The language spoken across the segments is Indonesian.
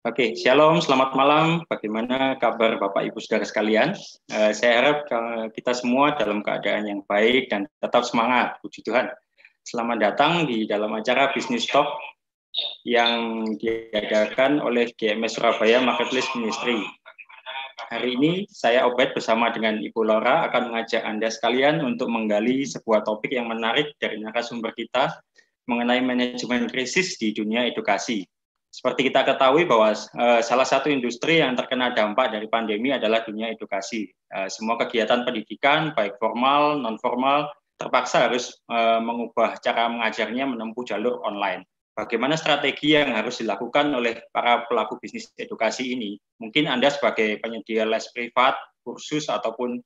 Oke, Shalom, selamat malam. Bagaimana kabar Bapak Ibu Saudara sekalian? Saya harap kita semua dalam keadaan yang baik dan tetap semangat, puji Tuhan. Selamat datang di dalam acara Business Talk yang diadakan oleh GMS Surabaya Marketplace Ministry. Hari ini saya Obed bersama dengan Ibu Laura akan mengajak Anda sekalian untuk menggali sebuah topik yang menarik dari narasumber kita mengenai manajemen krisis di dunia edukasi. Seperti kita ketahui bahwa salah satu industri yang terkena dampak dari pandemi adalah dunia edukasi. Semua kegiatan pendidikan, baik formal, non-formal, terpaksa harus mengubah cara mengajarnya menempuh jalur online. Bagaimana strategi yang harus dilakukan oleh para pelaku bisnis edukasi ini? Mungkin Anda sebagai penyedia les privat, kursus, ataupun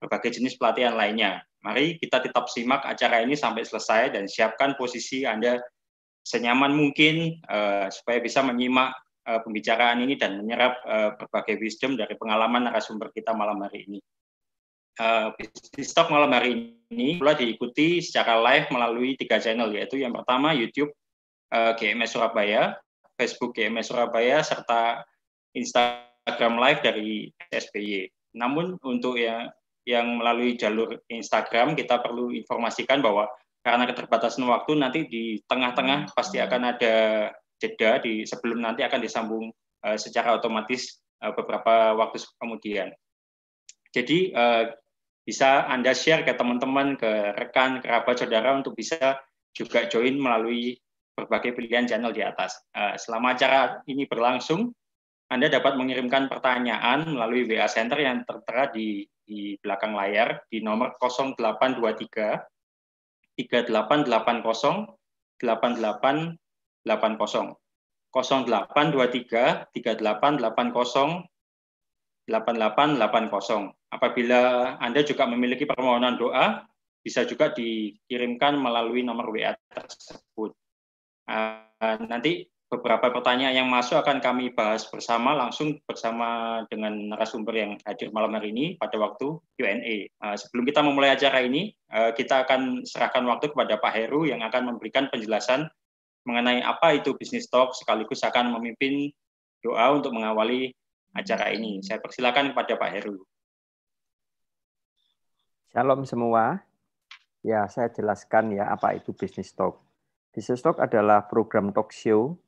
berbagai jenis pelatihan lainnya. Mari kita tetap simak acara ini sampai selesai dan siapkan posisi Anda senyaman mungkin supaya bisa menyimak pembicaraan ini dan menyerap berbagai wisdom dari pengalaman narasumber kita malam hari ini. Business Talk malam hari ini pula diikuti secara live melalui 3 channel, yaitu yang pertama YouTube GMS Surabaya, Facebook GMS Surabaya, serta Instagram Live dari SBY. Namun untuk yang melalui jalur Instagram, kita perlu informasikan bahwa karena keterbatasan waktu, nanti di tengah-tengah pasti akan ada jeda sebelum nanti akan disambung secara otomatis beberapa waktu kemudian. Jadi bisa Anda share ke teman-teman, ke rekan, kerabat, saudara untuk bisa juga join melalui berbagai pilihan channel di atas. Selama acara ini berlangsung, Anda dapat mengirimkan pertanyaan melalui WA Center yang tertera di belakang layar di nomor 0823 3880 8880 0823 3880 8880. Apabila Anda juga memiliki permohonan doa, bisa juga dikirimkan melalui nomor WA tersebut. Nanti beberapa pertanyaan yang masuk akan kami bahas langsung bersama dengan narasumber yang hadir malam hari ini pada waktu Q&A. Sebelum kita memulai acara ini, kita akan serahkan waktu kepada Pak Heru yang akan memberikan penjelasan mengenai apa itu Business Talk, sekaligus akan memimpin doa untuk mengawali acara ini. Saya persilakan kepada Pak Heru. Shalom semua. Ya, saya jelaskan ya apa itu Business Talk. Business Talk adalah program talk show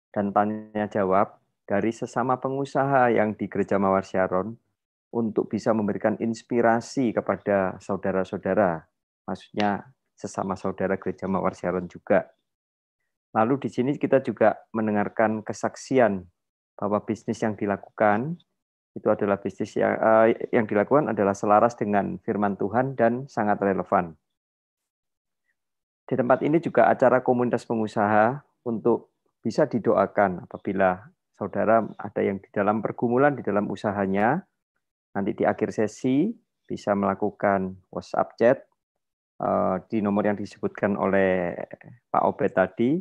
dan tanya jawab dari sesama pengusaha yang di Gereja Mawar Syaron untuk bisa memberikan inspirasi kepada saudara-saudara, maksudnya sesama saudara Gereja Mawar Syaron juga. Lalu di sini kita juga mendengarkan kesaksian bahwa bisnis yang dilakukan itu adalah bisnis yang dilakukan adalah selaras dengan firman Tuhan dan sangat relevan. Di tempat ini juga acara komunitas pengusaha untuk bisa didoakan apabila saudara ada yang di dalam pergumulan di dalam usahanya. Nanti di akhir sesi bisa melakukan WhatsApp chat di nomor yang disebutkan oleh Pak Obed tadi.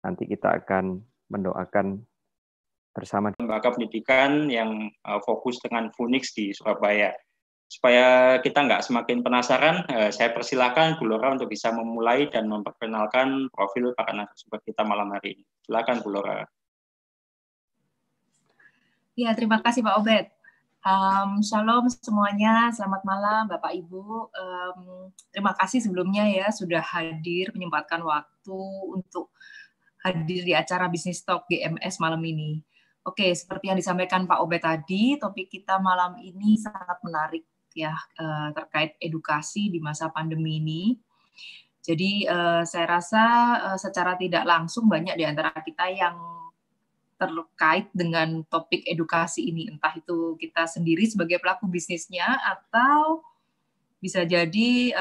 Nanti kita akan mendoakan bersama. Lembaga pendidikan yang fokus dengan Phoenix di Surabaya. Supaya kita nggak semakin penasaran, saya persilakan Bu Laura untuk bisa memulai dan memperkenalkan profil para narasumber kita malam hari ini. Silakan Bu Laura. Ya, terima kasih Pak Obed. Shalom semuanya, selamat malam Bapak Ibu. Terima kasih sebelumnya ya sudah hadir, menyempatkan waktu untuk hadir di acara Business Talk GMS malam ini. Oke, seperti yang disampaikan Pak Obed tadi, topik kita malam ini sangat menarik ya, terkait edukasi di masa pandemi ini. Jadi saya rasa secara tidak langsung banyak di antara kita yang terkait dengan topik edukasi ini, entah itu kita sendiri sebagai pelaku bisnisnya atau bisa jadi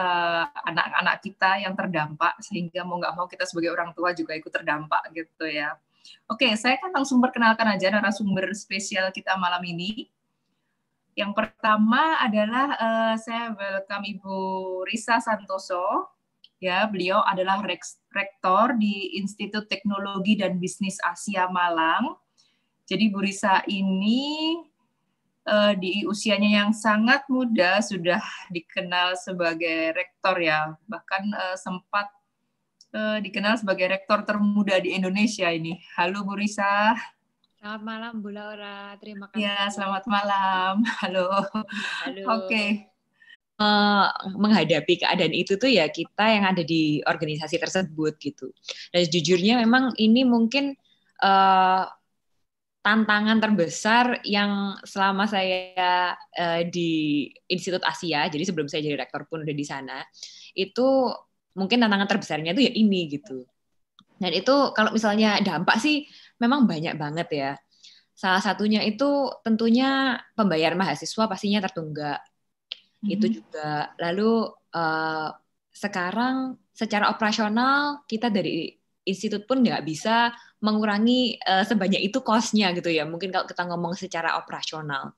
anak-anak kita yang terdampak, sehingga mau nggak mau kita sebagai orang tua juga ikut terdampak gitu ya. Oke, saya kan langsung perkenalkan aja narasumber spesial kita malam ini. Yang pertama adalah saya welcome Ibu Risa Santoso. Ya, beliau adalah rektor di Institut Teknologi dan Bisnis Asia Malang. Jadi Bu Risa ini di usianya yang sangat muda sudah dikenal sebagai rektor ya, bahkan sempat dikenal sebagai rektor termuda di Indonesia ini. Halo Bu Risa. Selamat malam Bu Laura, terima kasih. Ya, selamat malam. Halo. Halo. Oke. Menghadapi keadaan itu tuh ya kita yang ada di organisasi tersebut gitu. Dan jujurnya memang ini mungkin tantangan terbesar yang selama saya di Institut Asia, jadi sebelum saya jadi rektor pun udah di sana, itu mungkin tantangan terbesarnya itu ya ini gitu. Dan itu kalau misalnya dampak sih memang banyak banget ya. Salah satunya itu tentunya pembayaran mahasiswa pastinya tertunggak. Itu juga. Lalu sekarang secara operasional kita dari institut pun nggak bisa mengurangi sebanyak itu cost-nya gitu ya. Mungkin kalau kita ngomong secara operasional.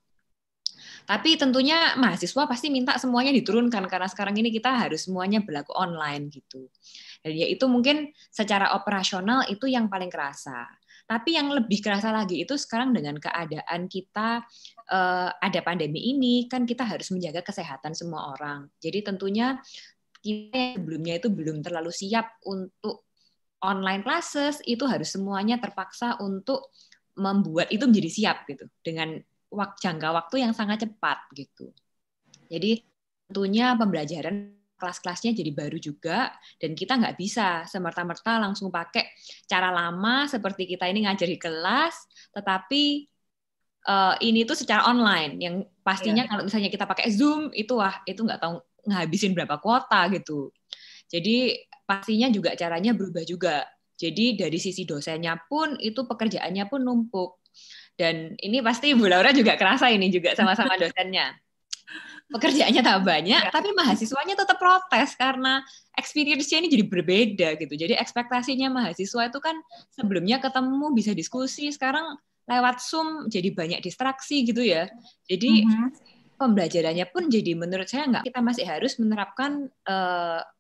Tapi tentunya mahasiswa pasti minta semuanya diturunkan karena sekarang ini kita harus semuanya berlaku online gitu. Dan ya itu mungkin secara operasional itu yang paling kerasa. Tapi yang lebih kerasa lagi itu sekarang dengan keadaan kita ada pandemi ini, kan kita harus menjaga kesehatan semua orang. Jadi tentunya kita yang sebelumnya itu belum terlalu siap untuk online classes, itu harus semuanya terpaksa untuk membuat itu menjadi siap gitu dengan jangka waktu yang sangat cepat gitu. Jadi tentunya pembelajaran kelas-kelasnya jadi baru juga, dan kita nggak bisa semerta-merta langsung pakai cara lama seperti kita ini ngajar di kelas, tetapi ini tuh secara online, yang pastinya kalau misalnya kita pakai Zoom, itu nggak tahu ngabisin berapa kuota gitu. Jadi pastinya juga caranya berubah juga. Jadi dari sisi dosennya pun, itu pekerjaannya pun numpuk. Dan ini pasti Bu Laura juga kerasa ini juga sama-sama dosennya. Pekerjaannya tak banyak, tapi mahasiswanya tetap protes karena experience-nya ini jadi berbeda gitu. Jadi ekspektasinya mahasiswa itu kan sebelumnya ketemu bisa diskusi, sekarang lewat Zoom jadi banyak distraksi gitu ya. Jadi pembelajarannya pun jadi menurut saya kita masih harus menerapkan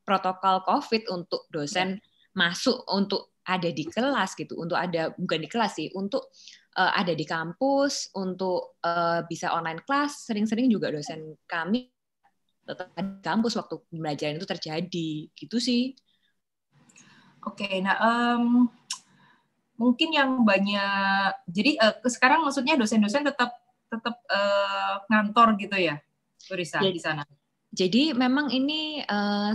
protokol COVID untuk dosen masuk untuk ada di kelas gitu, untuk ada bukan di kelas sih, untuk ada di kampus, untuk bisa online class. Sering-sering juga dosen kami tetap ada di kampus waktu pembelajaran itu terjadi, gitu sih. Oke, nah mungkin yang banyak, jadi sekarang maksudnya dosen-dosen tetap ngantor gitu ya, Bu Risa, di sana? Jadi memang ini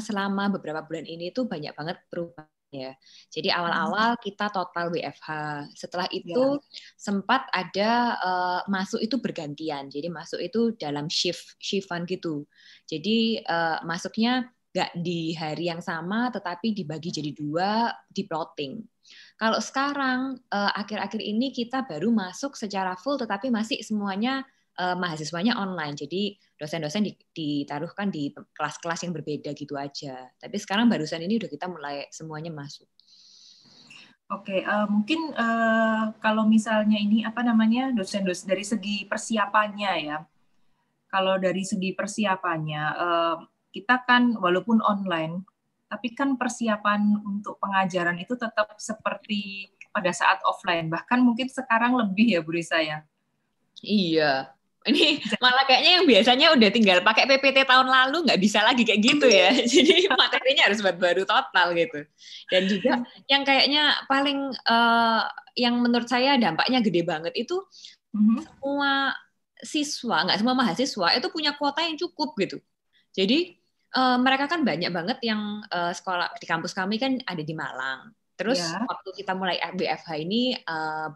selama beberapa bulan ini tuh banyak banget perubahan ya. Jadi awal-awal kita total WFH. Setelah itu sempat ada masuk itu bergantian. Jadi masuk itu dalam shiftan gitu. Jadi masuknya nggak di hari yang sama, tetapi dibagi jadi 2, di plotting. Kalau sekarang akhir-akhir ini kita baru masuk secara full, tetapi masih semuanya mahasiswanya online. Jadi dosen-dosen ditaruhkan di kelas-kelas yang berbeda gitu aja. Tapi sekarang barusan ini udah kita mulai semuanya masuk. Oke, mungkin kalau misalnya ini dosen-dosen dari segi persiapannya ya. Kalau dari segi persiapannya, kita kan walaupun online, tapi kan persiapan untuk pengajaran itu tetap seperti pada saat offline. Bahkan mungkin sekarang lebih ya, Bu Risa ya. Iya. Ini malah kayaknya yang biasanya udah tinggal pakai PPT tahun lalu nggak bisa lagi kayak gitu ya. Jadi materinya harus baru total gitu. Dan juga yang kayaknya paling yang menurut saya dampaknya gede banget itu semua siswa, nggak semua mahasiswa itu punya kuota yang cukup gitu. Jadi mereka kan banyak banget yang sekolah di kampus kami kan ada di Malang. Terus waktu kita mulai WFH ini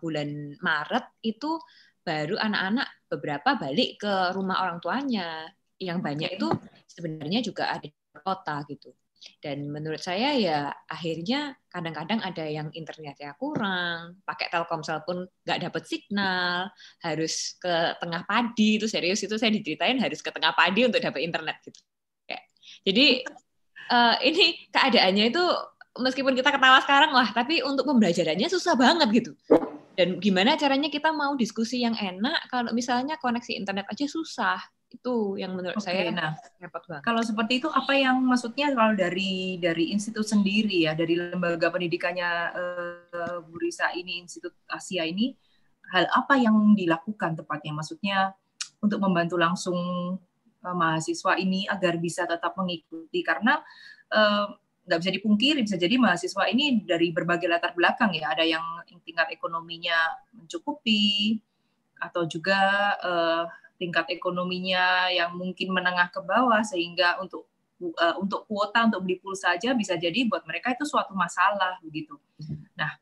bulan Maret itu baru anak-anak beberapa balik ke rumah orang tuanya. Yang banyak itu sebenarnya juga ada di kota gitu. Dan menurut saya ya akhirnya kadang-kadang ada yang internetnya kurang, pakai Telkomsel pun nggak dapet signal, harus ke tengah padi, itu serius, itu saya diceritain harus ke tengah padi untuk dapat internet gitu. Jadi ini keadaannya itu meskipun kita ketawa sekarang, wah tapi untuk pembelajarannya susah banget gitu. Dan gimana caranya kita mau diskusi yang enak kalau misalnya koneksi internet aja susah. Itu yang menurut saya repot banget. Kalau seperti itu apa yang maksudnya kalau dari institut sendiri ya, dari lembaga pendidikannya Bu Risa ini, Institut Asia ini, hal apa yang dilakukan tepatnya? Maksudnya untuk membantu langsung mahasiswa ini agar bisa tetap mengikuti, karena nggak bisa dipungkiri, bisa jadi mahasiswa ini dari berbagai latar belakang ya, ada yang tingkat ekonominya mencukupi, atau juga tingkat ekonominya yang mungkin menengah ke bawah, sehingga untuk kuota untuk beli pulsa saja bisa jadi buat mereka itu suatu masalah begitu. Nah,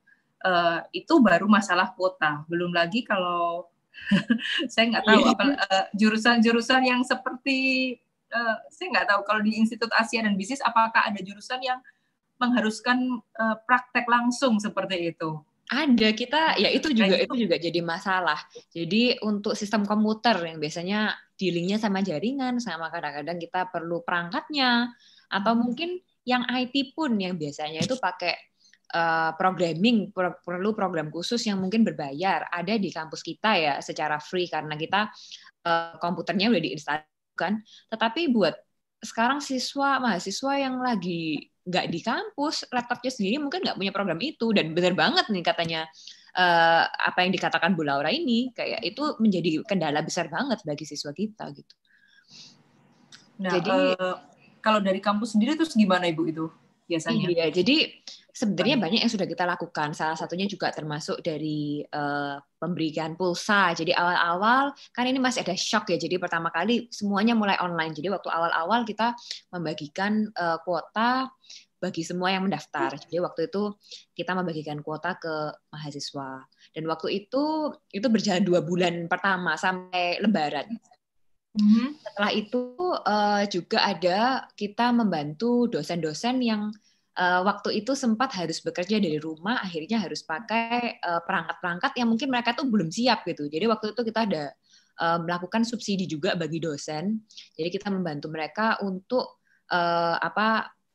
itu baru masalah kuota, belum lagi kalau saya nggak tahu jurusan-jurusan yang seperti saya nggak tahu kalau di Institut Asia dan Bisnis apakah ada jurusan yang mengharuskan praktek langsung seperti itu. Ada, kita ya itu juga jadi masalah. Jadi untuk sistem komputer yang biasanya dealingnya sama jaringan, sama kadang-kadang kita perlu perangkatnya, atau mungkin yang IT pun yang biasanya itu pakai programming, perlu program khusus yang mungkin berbayar, ada di kampus kita ya secara free karena kita komputernya udah diinstalkan. Tetapi buat sekarang mahasiswa yang lagi nggak di kampus, laptopnya sendiri mungkin nggak punya program itu, dan benar banget nih katanya apa yang dikatakan Bu Laura ini, kayak itu menjadi kendala besar banget bagi siswa kita gitu. Nah, jadi kalau dari kampus sendiri terus gimana Ibu itu biasanya? Iya, jadi sebenarnya banyak yang sudah kita lakukan. Salah satunya juga termasuk dari pemberian pulsa. Jadi awal-awal kan ini masih ada shock ya. Jadi pertama kali semuanya mulai online. Jadi waktu awal-awal kita membagikan kuota bagi semua yang mendaftar. Jadi waktu itu kita membagikan kuota ke mahasiswa. Dan waktu itu berjalan 2 bulan pertama sampai Lebaran. Setelah itu juga ada kita membantu dosen-dosen yang waktu itu sempat harus bekerja dari rumah, akhirnya harus pakai perangkat-perangkat yang mungkin mereka tuh belum siap gitu. Jadi waktu itu kita ada melakukan subsidi juga bagi dosen. Jadi kita membantu mereka untuk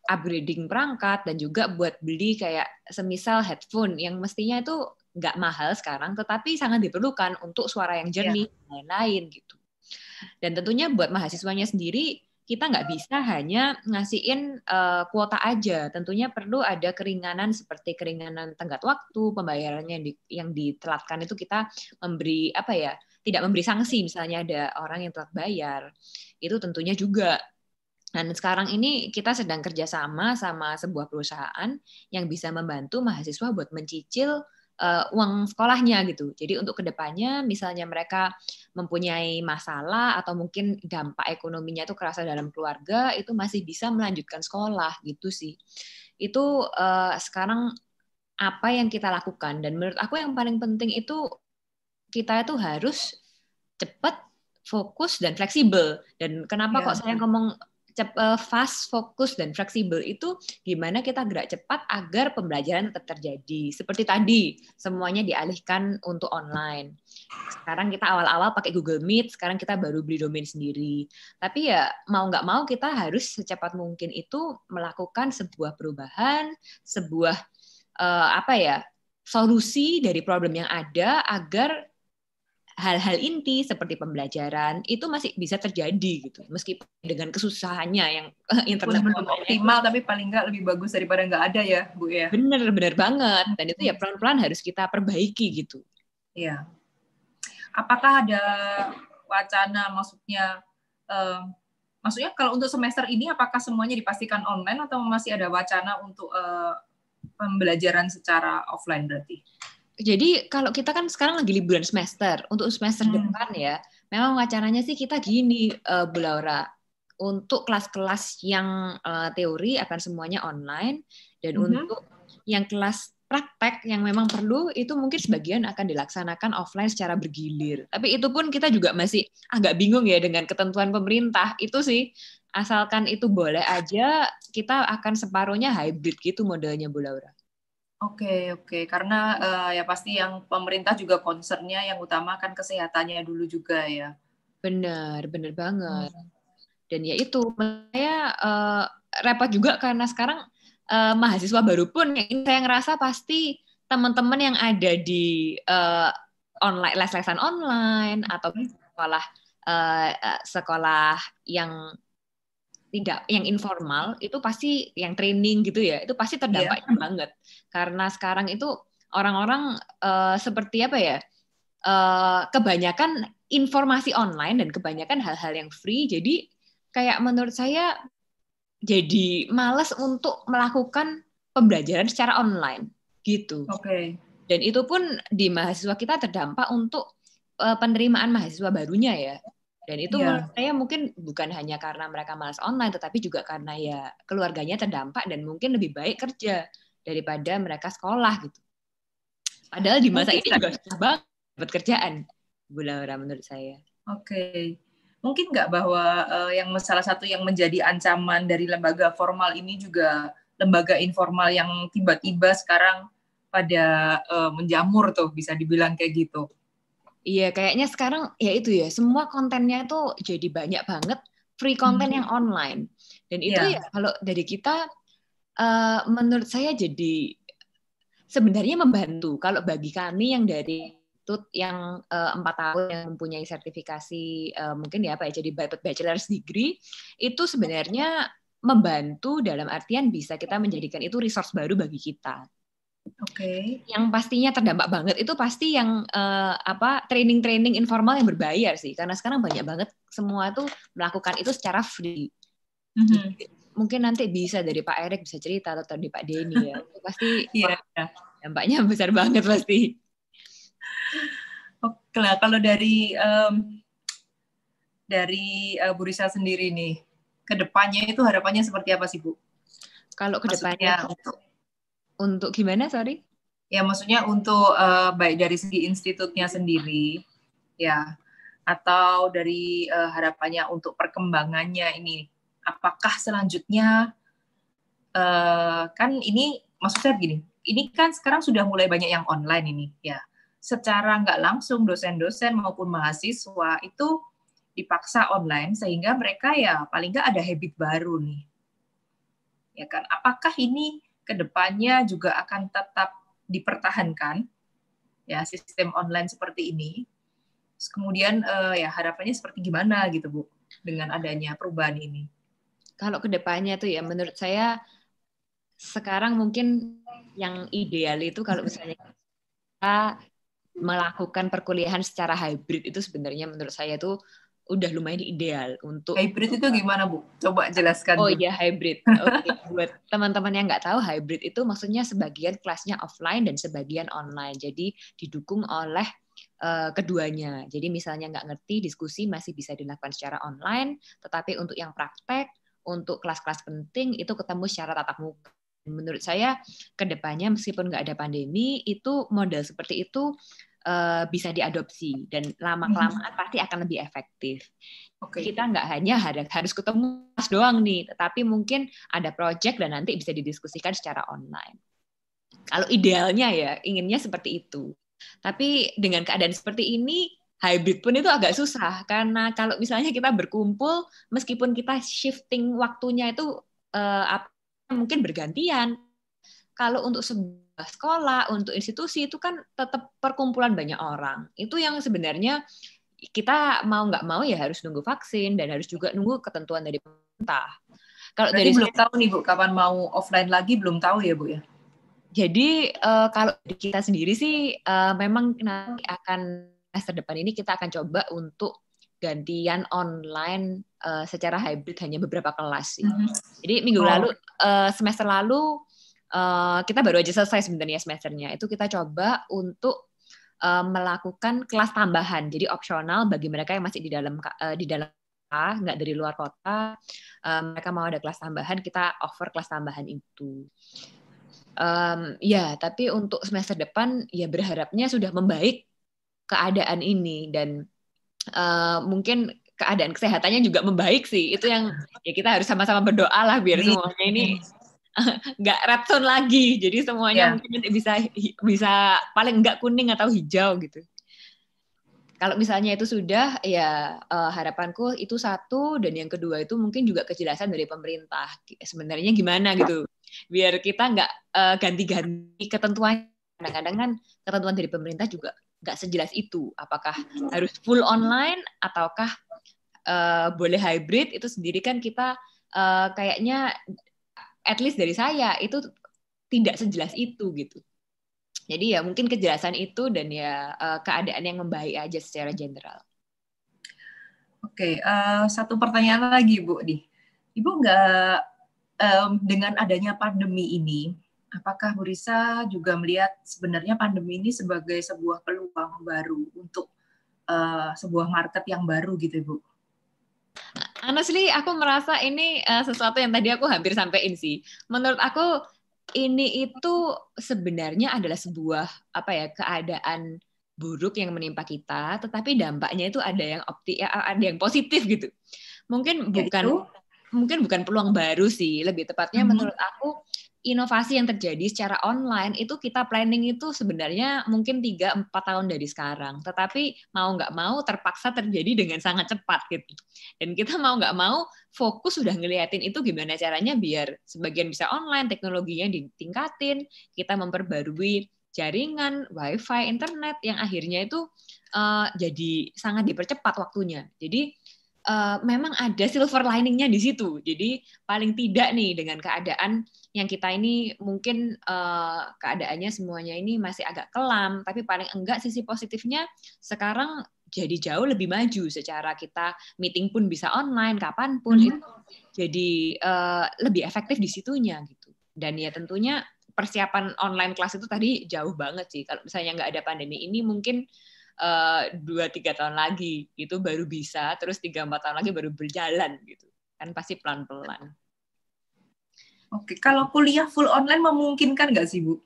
upgrading perangkat dan juga buat beli kayak semisal headphone yang mestinya itu nggak mahal sekarang, tetapi sangat diperlukan untuk suara yang jernih dan lain-lain gitu. Dan tentunya buat mahasiswanya sendiri, kita nggak bisa hanya ngasihin kuota aja. Tentunya perlu ada keringanan seperti keringanan tenggat waktu, pembayarannya yang ditelatkan itu kita memberi tidak memberi sanksi, misalnya ada orang yang telat bayar. Itu tentunya juga. Dan sekarang ini kita sedang kerjasama sama sebuah perusahaan yang bisa membantu mahasiswa buat mencicil uang sekolahnya gitu. Jadi untuk kedepannya misalnya mereka mempunyai masalah atau mungkin dampak ekonominya itu kerasa dalam keluarga, itu masih bisa melanjutkan sekolah gitu sih. Itu sekarang apa yang kita lakukan, dan menurut aku yang paling penting itu kita itu harus cepat, fokus, dan fleksibel. Dan kenapa kok saya ngomong fast, fokus, dan fleksibel itu gimana kita gerak cepat agar pembelajaran tetap terjadi. Seperti tadi, semuanya dialihkan untuk online. Sekarang kita awal-awal pakai Google Meet, sekarang kita baru beli domain sendiri. Tapi ya mau nggak mau kita harus secepat mungkin itu melakukan sebuah perubahan, sebuah solusi dari problem yang ada agar hal-hal inti seperti pembelajaran itu masih bisa terjadi gitu, meskipun dengan kesusahannya yang internet belum optimal, tapi paling nggak lebih bagus daripada nggak ada ya Bu ya. Bener banget, dan itu ya pelan-pelan harus kita perbaiki gitu. Iya. Apakah ada wacana, maksudnya kalau untuk semester ini apakah semuanya dipastikan online atau masih ada wacana untuk pembelajaran secara offline berarti? Jadi kalau kita kan sekarang lagi liburan semester, untuk semester depan ya, memang wacananya sih kita gini, Bu Laura, untuk kelas-kelas yang teori akan semuanya online, dan untuk yang kelas praktek yang memang perlu, itu mungkin sebagian akan dilaksanakan offline secara bergilir. Tapi itu pun kita juga masih agak bingung ya dengan ketentuan pemerintah, itu sih, asalkan itu boleh aja, kita akan separuhnya hybrid gitu modelnya Bu Laura. Oke, karena ya pasti yang pemerintah juga concern-nya yang utama kan kesehatannya dulu juga ya. Benar banget. Dan ya itu, saya repot juga karena sekarang mahasiswa baru pun yang saya ngerasa pasti teman-teman yang ada di online, les-lesan online atau sekolah yang tidak, yang informal itu pasti yang training gitu ya, itu pasti terdampaknya banget karena sekarang itu orang-orang seperti kebanyakan informasi online dan kebanyakan hal-hal yang free, jadi kayak menurut saya jadi malas untuk melakukan pembelajaran secara online gitu. Oke. Dan itu pun di mahasiswa kita terdampak untuk penerimaan mahasiswa barunya ya. Dan itu menurut saya mungkin bukan hanya karena mereka malas online, tetapi juga karena ya keluarganya terdampak dan mungkin lebih baik kerja daripada mereka sekolah gitu. Padahal di masa ini juga susah banget dapat kerjaan, Bu Laura, menurut saya. Oke. Mungkin nggak bahwa yang salah satu yang menjadi ancaman dari lembaga formal ini juga lembaga informal yang tiba-tiba sekarang pada menjamur tuh, bisa dibilang kayak gitu. Iya, kayaknya sekarang ya itu ya, semua kontennya itu jadi banyak banget free content yang online. Dan itu ya kalau dari kita, menurut saya jadi sebenarnya membantu. Kalau bagi kami yang dari institut yang 4 tahun yang mempunyai sertifikasi mungkin ya apa ya, jadi bachelor's degree, itu sebenarnya membantu dalam artian bisa kita menjadikan itu resource baru bagi kita. Oke. Yang pastinya terdampak banget itu pasti yang training-training informal yang berbayar sih, karena sekarang banyak banget semua tuh melakukan itu secara free. Mungkin nanti bisa dari Pak Erik bisa cerita atau dari Pak Denny ya. Itu pasti dampaknya besar banget pasti. Oke, nah kalau dari Bu Risa sendiri nih, kedepannya itu harapannya seperti apa sih Bu? Kalau kedepannya untuk gimana, sorry? Ya maksudnya untuk baik dari segi institutnya sendiri, ya, atau dari harapannya untuk perkembangannya ini, apakah selanjutnya kan ini maksudnya begini, ini kan sekarang sudah mulai banyak yang online ini, ya, secara nggak langsung dosen-dosen maupun mahasiswa itu dipaksa online sehingga mereka ya paling nggak ada habit baru nih, ya kan? Apakah ini kedepannya juga akan tetap dipertahankan ya sistem online seperti ini? Terus kemudian ya harapannya seperti gimana gitu Bu dengan adanya perubahan ini? Kalau kedepannya tuh ya menurut saya sekarang mungkin yang ideal itu kalau misalnya kita melakukan perkuliahan secara hybrid itu sebenarnya menurut saya tuh udah lumayan ideal untuk hybrid itu gimana Bu? Coba jelaskan. Oh iya hybrid. Oke, buat teman-teman yang nggak tahu hybrid itu maksudnya sebagian kelasnya offline dan sebagian online. Jadi didukung oleh keduanya. Jadi misalnya nggak ngerti diskusi masih bisa dilakukan secara online, tetapi untuk yang praktek, untuk kelas-kelas penting itu ketemu secara tatap muka. Menurut saya kedepannya meskipun nggak ada pandemi itu model seperti itu bisa diadopsi dan lama-kelamaan pasti akan lebih efektif. Kita nggak hanya harus ketemu doang nih, tetapi mungkin ada project dan nanti bisa didiskusikan secara online. Kalau idealnya ya inginnya seperti itu. Tapi dengan keadaan seperti ini hybrid pun itu agak susah karena kalau misalnya kita berkumpul meskipun kita shifting waktunya itu mungkin bergantian. Kalau untuk sebuah sekolah, untuk institusi itu kan tetap perkumpulan banyak orang. Itu yang sebenarnya kita mau nggak mau ya harus nunggu vaksin dan harus juga nunggu ketentuan dari pemerintah. Kalau dari belum tahu nih Bu, kapan mau offline lagi belum tahu ya Bu ya? Jadi kalau dari kita sendiri sih memang nanti akan semester depan ini kita akan coba untuk gantian online secara hybrid hanya beberapa kelas sih. Jadi minggu lalu, semester lalu kita baru aja selesai sebenarnya semesternya. Itu kita coba untuk melakukan kelas tambahan, jadi opsional bagi mereka yang masih di dalam nggak dari luar kota, mereka mau ada kelas tambahan, kita offer kelas tambahan itu. Ya, tapi untuk semester depan ya berharapnya sudah membaik keadaan ini dan mungkin keadaan kesehatannya juga membaik sih. Itu yang ya kita harus sama-sama berdoa lah biar semuanya ini nggak red zone lagi. Jadi semuanya mungkin bisa paling nggak kuning atau hijau gitu. Kalau misalnya itu sudah, ya harapanku itu satu, dan yang kedua itu mungkin juga kejelasan dari pemerintah. Sebenarnya gimana gitu. Biar kita nggak ganti-ganti ketentuan. Kadang-kadang kan ketentuan dari pemerintah juga nggak sejelas itu. Apakah harus full online, ataukah boleh hybrid, itu sendiri kan kita kayaknya, at least dari saya, itu tidak sejelas itu gitu. Jadi ya mungkin kejelasan itu dan ya keadaan yang membaik aja secara general. Oke, satu pertanyaan lagi Bu nih. Ibu nggak dengan adanya pandemi ini, apakah Bu Risa juga melihat sebenarnya pandemi ini sebagai sebuah peluang baru untuk sebuah market yang baru gitu, Bu? Honestly, aku merasa ini sesuatu yang tadi aku hampir sampein sih. Menurut aku ini itu sebenarnya adalah sebuah keadaan buruk yang menimpa kita, tetapi dampaknya itu ada yang positif gitu. Mungkin bukan peluang baru sih, lebih tepatnya menurut aku inovasi yang terjadi secara online itu kita planning itu sebenarnya mungkin 3-4 tahun dari sekarang, tetapi mau nggak mau terpaksa terjadi dengan sangat cepat gitu. Dan kita mau nggak mau fokus sudah ngeliatin itu gimana caranya biar sebagian bisa online, teknologinya ditingkatin, kita memperbarui jaringan, wifi, internet yang akhirnya itu jadi sangat dipercepat waktunya. Jadi memang ada silver liningnya di situ. Jadi paling tidak nih dengan keadaan yang kita ini mungkin keadaannya semuanya ini masih agak kelam, tapi paling enggak sisi positifnya sekarang jadi jauh lebih maju secara kita meeting pun bisa online kapanpun, itu jadi lebih efektif di situnya gitu. Dan ya tentunya persiapan online kelas itu tadi jauh banget sih. Kalau misalnya nggak ada pandemi ini mungkin 2-3 tahun lagi itu baru bisa, terus 3-4 tahun lagi baru berjalan gitu kan, pasti pelan-pelan. Oke, kalau kuliah full online memungkinkan nggak sih, Bu?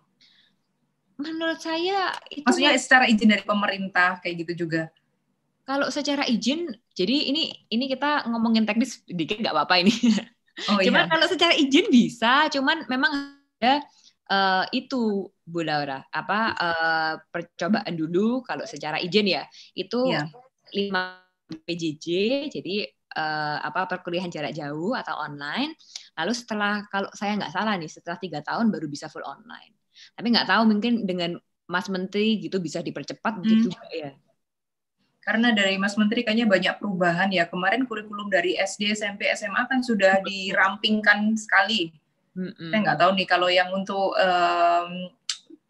Menurut saya itu maksudnya secara izin dari pemerintah kayak gitu juga. Kalau secara izin, jadi ini kita ngomongin teknis sedikit nggak apa-apa ini. Cuman kalau secara izin bisa, cuman memang ada itu Bu Laura, percobaan dulu kalau secara izin ya, itu 5 PJJ, jadi perkuliahan jarak jauh atau online. Lalu setelah, kalau saya nggak salah nih, setelah 3 tahun baru bisa full online. Tapi nggak tahu mungkin dengan Mas Menteri gitu bisa dipercepat begitu ya. Karena dari Mas Menteri kayaknya banyak perubahan ya. Kemarin kurikulum dari SD, SMP, SMA kan sudah dirampingkan sekali. Saya nggak tahu nih kalau yang untuk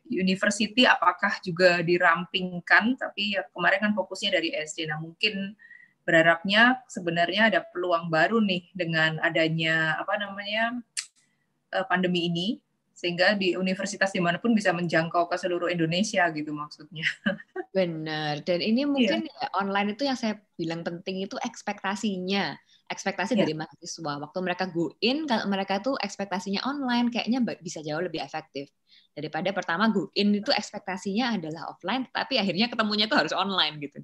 university apakah juga dirampingkan, tapi ya kemarin kan fokusnya dari SD. Nah mungkin berharapnya sebenarnya ada peluang baru nih dengan adanya pandemi ini, sehingga di universitas dimanapun bisa menjangkau ke seluruh Indonesia gitu maksudnya. Benar, dan ini mungkin ya, online itu yang saya bilang penting itu ekspektasi dari mahasiswa. Waktu mereka go in, kalau mereka tuh ekspektasinya online, kayaknya bisa jauh lebih efektif. Daripada pertama go in itu ekspektasinya adalah offline, tapi akhirnya ketemunya itu harus online gitu.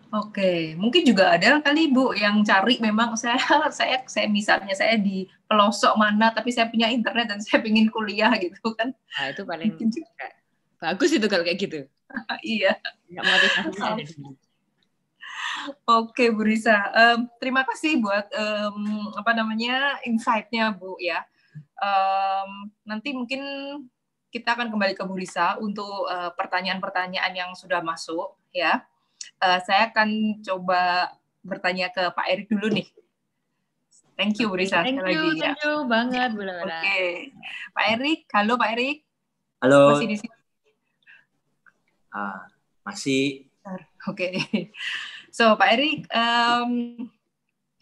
Oke, mungkin juga ada kali Bu yang cari memang saya misalnya saya di pelosok mana, tapi saya punya internet dan saya ingin kuliah gitu kan. Nah itu paling bagus itu kalau kayak gitu. Iya. Motivasinya ada dulu. Oke, Bu Risa. Terima kasih buat insight-nya, Bu ya. Nanti mungkin kita akan kembali ke Bu Risa untuk pertanyaan-pertanyaan yang sudah masuk ya. Saya akan coba bertanya ke Pak Erik dulu nih. Thank you, Bu Risa. Thank you banget, Bu Laura. Oke. Pak Erik, halo Pak Erik. Halo. Masih di sini? Masih. Oke. So, Pak Erik,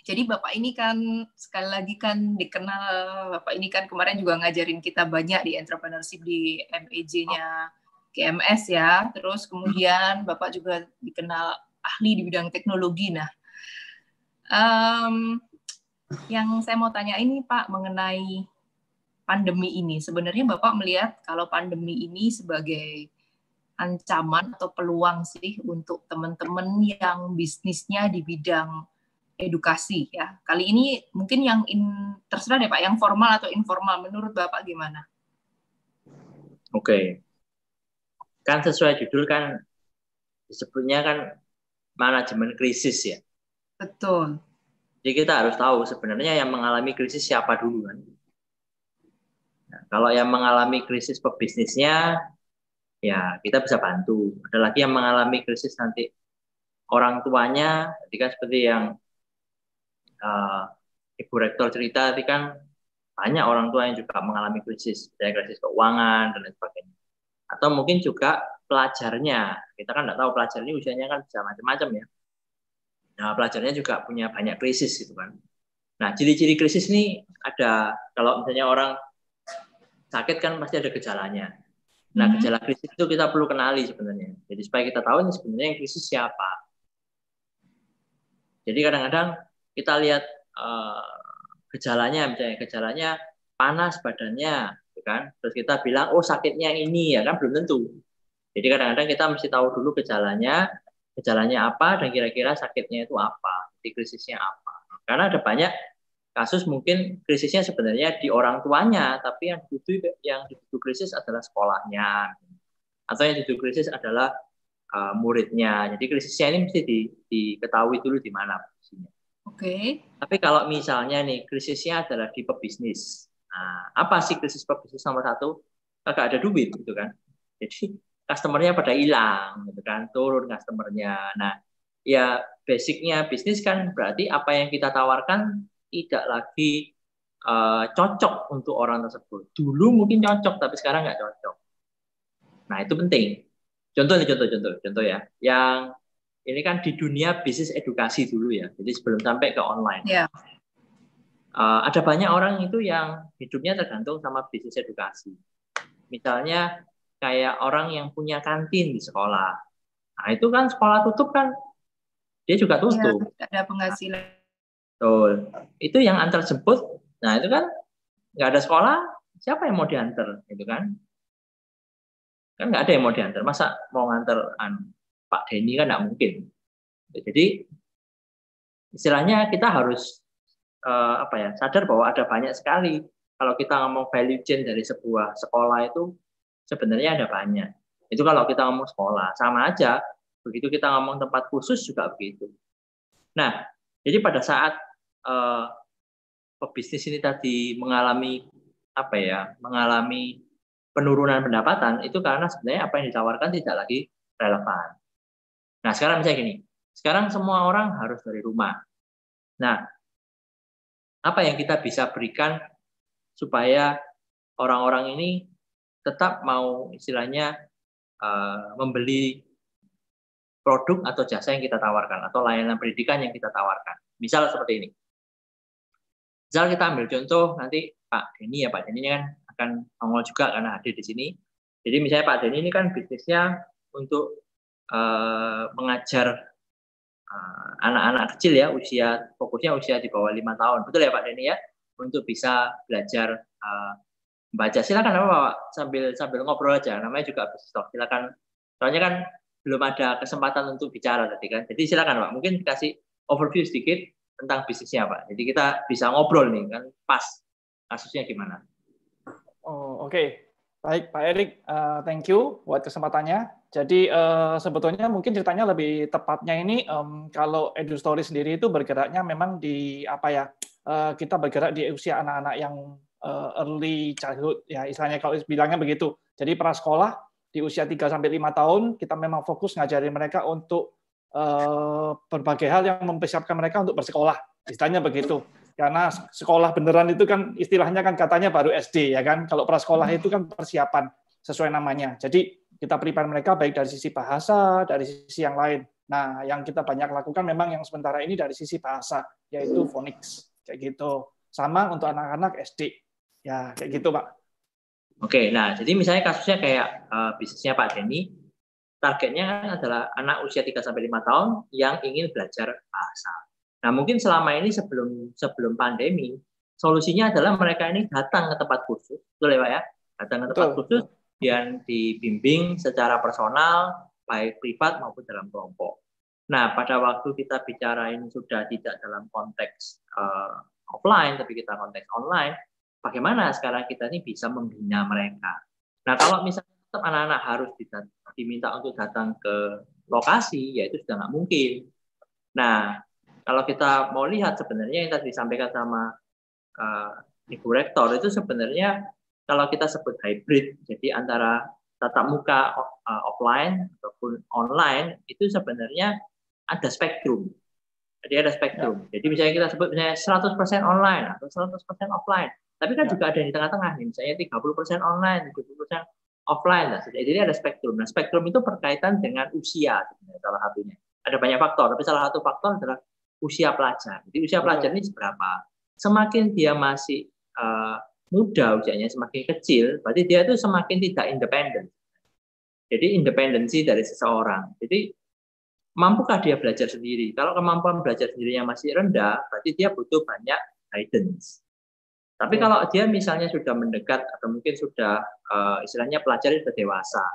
jadi Bapak ini kan sekali lagi kan dikenal, Bapak ini kan kemarin juga ngajarin kita banyak di entrepreneurship di MEJ-nya GMS ya. Terus kemudian Bapak juga dikenal ahli di bidang teknologi. Nah, yang saya mau tanya ini Pak mengenai pandemi ini. Sebenarnya Bapak melihat kalau pandemi ini sebagai ancaman atau peluang sih untuk teman-teman yang bisnisnya di bidang edukasi ya. Kali ini mungkin yang terserah deh Pak, yang formal atau informal. Menurut Bapak gimana? Oke. Kan sesuai judul kan disebutnya kan manajemen krisis ya. Betul. Jadi kita harus tahu sebenarnya yang mengalami krisis siapa dulu kan. Nah, kalau yang mengalami krisis pebisnisnya ya kita bisa bantu. Ada lagi yang mengalami krisis nanti orang tuanya, ketika seperti yang Ibu Rektor cerita tadi kan banyak orang tua yang juga mengalami krisis keuangan dan lain sebagainya. Atau mungkin juga pelajarnya, kita kan nggak tahu pelajar ini usianya kan bisa macam-macam ya. Nah pelajarnya juga punya banyak krisis gitu kan. Nah, ciri-ciri krisis ini ada, kalau misalnya orang sakit kan pasti ada gejalanya. Nah, gejala krisis itu kita perlu kenali sebenarnya. Jadi supaya kita tahu ini sebenarnya yang krisis siapa. Jadi kadang-kadang kita lihat gejalanya, misalnya gejalanya panas badannya, kan? Terus kita bilang, oh sakitnya ini, ya kan? Belum tentu. Jadi kadang-kadang kita mesti tahu dulu gejalanya apa, dan kira-kira sakitnya itu apa, di krisisnya apa. Karena ada banyak kasus mungkin krisisnya sebenarnya di orang tuanya, tapi yang dituduh krisis adalah sekolahnya, atau yang dituduh krisis adalah muridnya. Jadi krisisnya ini mesti diketahui dulu di mana posisinya. Oke. Tapi kalau misalnya nih krisisnya adalah di pebisnis, nah, apa sih krisis pebisnis nomor satu? Kagak ada duit, gitu kan? Jadi customernya pada hilang, gitu kan? Turun customernya. Nah, ya basicnya bisnis kan berarti apa yang kita tawarkan tidak lagi cocok untuk orang tersebut. Dulu mungkin cocok, tapi sekarang nggak cocok. Nah, itu penting. Contoh ya. Yang ini kan di dunia bisnis edukasi dulu ya. Jadi sebelum sampai ke online. Yeah. Ada banyak orang itu yang hidupnya tergantung sama bisnis edukasi. Misalnya kayak orang yang punya kantin di sekolah. Nah, itu kan sekolah tutup kan, dia juga tutup. Ya, ada penghasilan. Betul. Itu yang antar jemput. Nah, itu kan nggak ada sekolah, siapa yang mau diantar? Itu kan nggak ada yang mau diantar. Masa mau ngantar Pak Denny kan nggak mungkin. Jadi istilahnya kita harus sadar bahwa ada banyak sekali. Kalau kita ngomong value chain dari sebuah sekolah itu sebenarnya ada banyak. Itu kalau kita ngomong sekolah, sama aja. Begitu kita ngomong tempat khusus juga begitu. Nah, jadi pada saat pebisnis ini tadi mengalami penurunan pendapatan, itu karena sebenarnya apa yang ditawarkan tidak lagi relevan. Nah, sekarang misalnya gini, sekarang semua orang harus dari rumah. Nah, apa yang kita bisa berikan supaya orang-orang ini tetap mau istilahnya membeli produk atau jasa yang kita tawarkan, atau layanan pendidikan yang kita tawarkan. Misal seperti ini. Misal kita ambil contoh nanti Pak Denny ya, Pak Denny kan akan nongol juga karena hadir di sini. Jadi misalnya Pak Denny ini kan bisnisnya untuk mengajar anak-anak kecil ya, fokusnya usia di bawah 5 tahun. Betul ya Pak Denny ya? Untuk bisa belajar membaca. Silakan Bapak sambil ngobrol aja. Namanya juga bisnis talk. Silakan. Soalnya kan belum ada kesempatan untuk bicara tadi kan. Jadi silakan Pak. Mungkin kasih overview sedikit tentang bisnisnya Pak. Jadi kita bisa ngobrol nih kan pas kasusnya gimana. Oh, oke. Baik, Pak Erik, thank you buat kesempatannya. Jadi sebetulnya mungkin ceritanya lebih tepatnya ini kalau EduStory sendiri itu bergeraknya memang di kita bergerak di usia anak-anak yang early childhood ya, istilahnya kalau bilangnya begitu. Jadi prasekolah di usia 3 sampai 5 tahun kita memang fokus ngajarin mereka untuk berbagai hal yang mempersiapkan mereka untuk bersekolah. Istilahnya begitu. Karena sekolah beneran itu kan istilahnya kan katanya baru SD ya kan. Kalau prasekolah itu kan persiapan sesuai namanya. Jadi kita prepare mereka baik dari sisi bahasa, dari sisi yang lain. Nah, yang kita banyak lakukan memang yang sementara ini dari sisi bahasa, yaitu phonics kayak gitu. Sama untuk anak-anak SD. Ya, kayak gitu, Pak. Oke, nah jadi misalnya kasusnya kayak bisnisnya Pak Denny, targetnya kan adalah anak usia 3 sampai 5 tahun yang ingin belajar bahasa. Nah, mungkin selama ini sebelum pandemi, solusinya adalah mereka ini datang ke tempat khusus, betul ya Pak ya? Datang ke tempat khusus dan dibimbing secara personal, baik privat maupun dalam kelompok. Nah, pada waktu kita bicara ini sudah tidak dalam konteks offline, tapi kita konteks online, bagaimana sekarang kita ini bisa membina mereka? Nah, kalau misalnya tetap anak-anak harus diminta untuk datang ke lokasi, ya itu sudah nggak mungkin. Nah, kalau kita mau lihat sebenarnya yang tadi disampaikan sama Ibu Rektor itu sebenarnya kalau kita sebut hybrid, jadi antara tatap muka offline ataupun online itu sebenarnya ada spektrum. Jadi ada spektrum. Jadi misalnya kita sebut misalnya 100% online atau 100% offline. Tapi kan juga ada yang di tengah-tengah nih, misalnya 30% online, 70% offline. Jadi ada spektrum. Nah, spektrum itu berkaitan dengan usia sebenarnya salah satunya. Ada banyak faktor, tapi salah satu faktor adalah usia pelajar. Jadi usia pelajar ini seberapa? semakin dia masih muda usianya, semakin kecil, berarti dia itu semakin tidak independen. Jadi independensi dari seseorang. Jadi mampukah dia belajar sendiri? Kalau kemampuan belajar sendirinya masih rendah, berarti dia butuh banyak guidance. Tapi kalau dia misalnya sudah mendekat atau mungkin sudah istilahnya pelajar sudah dewasa,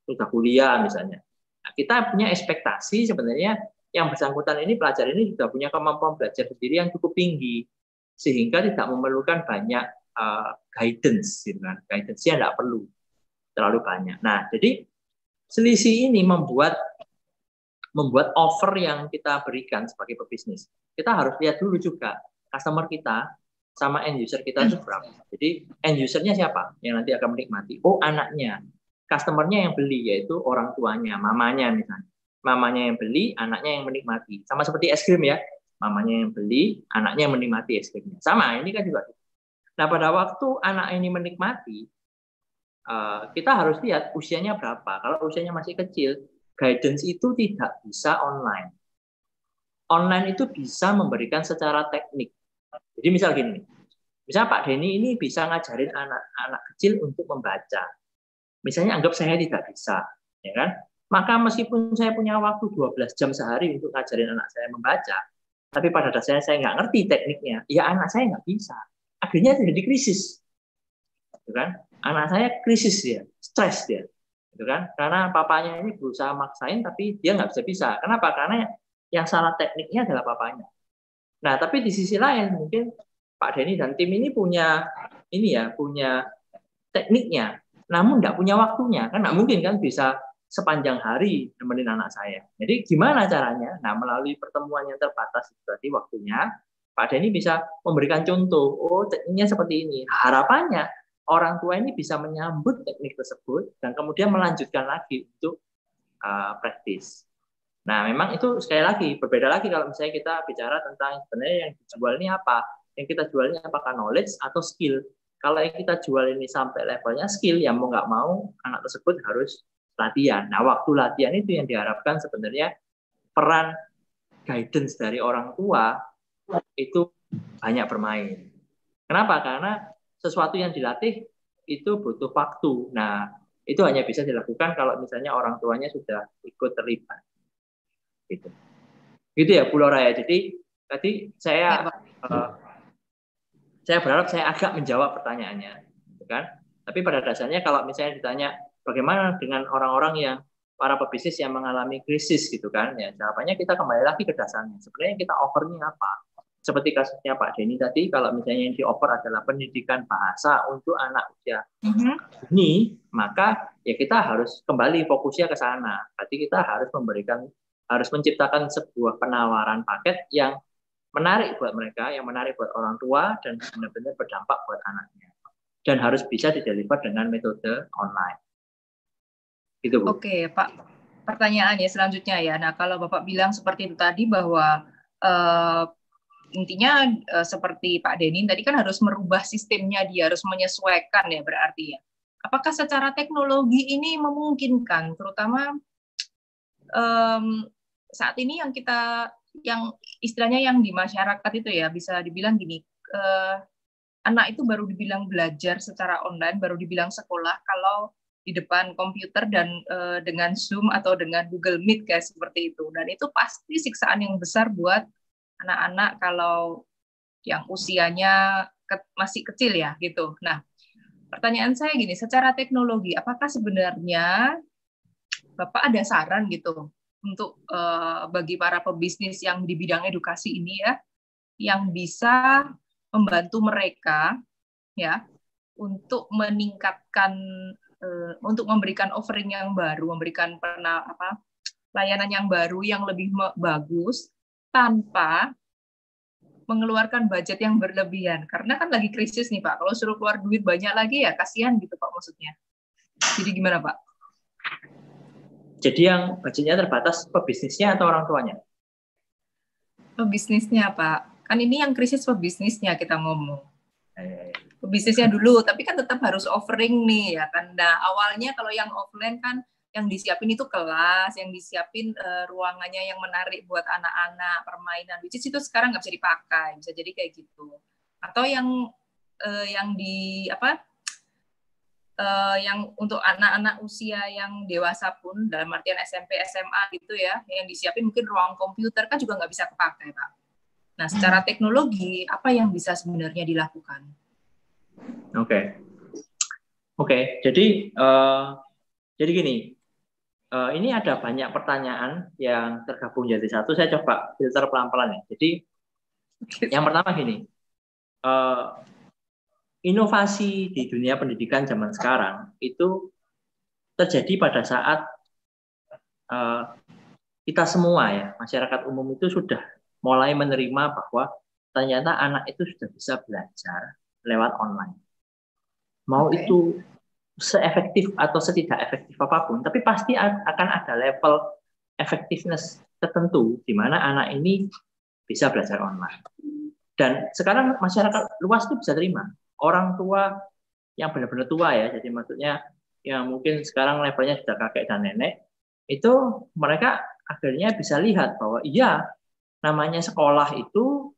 sudah kuliah misalnya, nah, kita punya ekspektasi sebenarnya yang bersangkutan ini, pelajar ini sudah punya kemampuan belajar sendiri yang cukup tinggi, sehingga tidak memerlukan banyak guidance, gitu kan? Guidance-nya tidak perlu terlalu banyak. Nah, jadi selisih ini membuat offer yang kita berikan sebagai pebisnis. Kita harus lihat dulu juga customer kita sama end user kita itu berapa. Jadi end usernya siapa yang nanti akan menikmati? Oh, anaknya. Customernya yang beli yaitu orang tuanya, mamanya misalnya. Mamanya yang beli, anaknya yang menikmati. Sama seperti es krim ya. Mamanya yang beli, anaknya yang menikmati es krimnya. Sama, ini kan juga. Nah, pada waktu anak ini menikmati, kita harus lihat usianya berapa. Kalau usianya masih kecil, guidance itu tidak bisa online. Online itu bisa memberikan secara teknik. Jadi misal gini, misal Pak Denny ini bisa ngajarin anak-anak kecil untuk membaca. Misalnya anggap saya tidak bisa, ya kan? Maka meskipun saya punya waktu 12 jam sehari untuk ngajarin anak saya membaca, tapi pada dasarnya saya nggak ngerti tekniknya, ya anak saya nggak bisa. Akhirnya terjadi krisis, gitu kan? Anak saya krisis dia, stres dia, gitu kan? Karena papanya ini berusaha maksain, tapi dia nggak bisa. Kenapa? Karena yang salah tekniknya adalah papanya. Nah, tapi di sisi lain mungkin Pak Denny dan tim ini punya tekniknya, namun nggak punya waktunya, kan nggak mungkin kan bisa sepanjang hari nemenin anak saya. Jadi gimana caranya? Nah, melalui pertemuan yang terbatas berarti waktunya, Pak Denny bisa memberikan contoh. Oh, tekniknya seperti ini. Harapannya orang tua ini bisa menyambut teknik tersebut dan kemudian melanjutkan lagi untuk praktis. Nah, memang itu sekali lagi berbeda lagi kalau misalnya kita bicara tentang sebenarnya yang dijual ini apa. Yang kita jual ini apakah knowledge atau skill. Kalau yang kita jual ini sampai levelnya skill, ya mau nggak mau anak tersebut harus latihan. Nah, waktu latihan itu yang diharapkan sebenarnya peran guidance dari orang tua itu banyak bermain. Kenapa? Karena sesuatu yang dilatih itu butuh waktu. Nah, itu hanya bisa dilakukan kalau misalnya orang tuanya sudah ikut terlibat. Gitu ya, Bu Laura ya. Jadi tadi saya berharap saya agak menjawab pertanyaannya, gitu kan? Tapi pada dasarnya kalau misalnya ditanya bagaimana dengan orang-orang yang para pebisnis yang mengalami krisis, gitu kan? Ya, jawabannya kita kembali lagi ke dasarnya. Sebenarnya kita offernya apa? Seperti kasusnya Pak Denny tadi, kalau misalnya yang di-offer adalah pendidikan bahasa untuk anak usia ini, maka ya kita harus kembali fokusnya ke sana. Berarti kita harus menciptakan sebuah penawaran paket yang menarik buat mereka, yang menarik buat orang tua, dan benar-benar berdampak buat anaknya. Dan harus bisa dideliver dengan metode online. Gitu, Bu. Oke, Pak. Pertanyaannya selanjutnya ya. Nah, kalau Bapak bilang seperti itu tadi bahwa intinya seperti Pak Denny tadi kan harus merubah sistemnya, dia harus menyesuaikan ya berarti ya. Apakah secara teknologi ini memungkinkan, terutama saat ini yang istilahnya yang di masyarakat itu ya bisa dibilang gini, anak itu baru dibilang belajar secara online, baru dibilang sekolah kalau di depan komputer dan dengan Zoom atau dengan Google Meet kayak seperti itu. Dan itu pasti siksaan yang besar buat anak-anak kalau yang usianya masih kecil ya gitu. Nah, pertanyaan saya gini, secara teknologi apakah sebenarnya Bapak ada saran gitu untuk bagi para pebisnis yang di bidang edukasi ini ya, yang bisa membantu mereka ya untuk meningkatkan, untuk memberikan offering yang baru, memberikan layanan yang baru yang lebih bagus tanpa mengeluarkan budget yang berlebihan. Karena kan lagi krisis nih Pak, kalau suruh keluar duit banyak lagi ya kasihan gitu Pak maksudnya. Jadi gimana Pak? Jadi yang budgetnya terbatas pebisnisnya atau orang tuanya? Pebisnisnya Pak. Kan ini yang krisis pebisnisnya kita ngomong. Pebisnisnya dulu, tapi kan tetap harus offering nih ya kan. Nah awalnya kalau yang offline kan yang disiapin itu kelas, yang disiapin ruangannya yang menarik buat anak-anak, permainan. Which is itu sekarang nggak bisa dipakai, bisa jadi kayak gitu. Atau yang di apa? Yang untuk anak-anak usia yang dewasa pun dalam artian SMP, SMA gitu ya, yang disiapin mungkin ruang komputer kan juga nggak bisa kepakai, Pak. Nah, secara teknologi apa yang bisa sebenarnya dilakukan? Oke. Jadi gini, ini ada banyak pertanyaan yang tergabung jadi satu. Saya coba filter pelan-pelan ya. Jadi yang pertama gini. Inovasi di dunia pendidikan zaman sekarang itu terjadi pada saat kita semua ya, masyarakat umum itu sudah mulai menerima bahwa ternyata anak itu sudah bisa belajar lewat online. Mau itu seefektif atau setidak efektif apapun, tapi pasti akan ada level effectiveness tertentu di mana anak ini bisa belajar online. Dan sekarang masyarakat luas itu bisa terima. Orang tua yang benar-benar tua ya, jadi maksudnya yang mungkin sekarang levelnya sudah kakek dan nenek, itu mereka akhirnya bisa lihat bahwa iya, namanya sekolah itu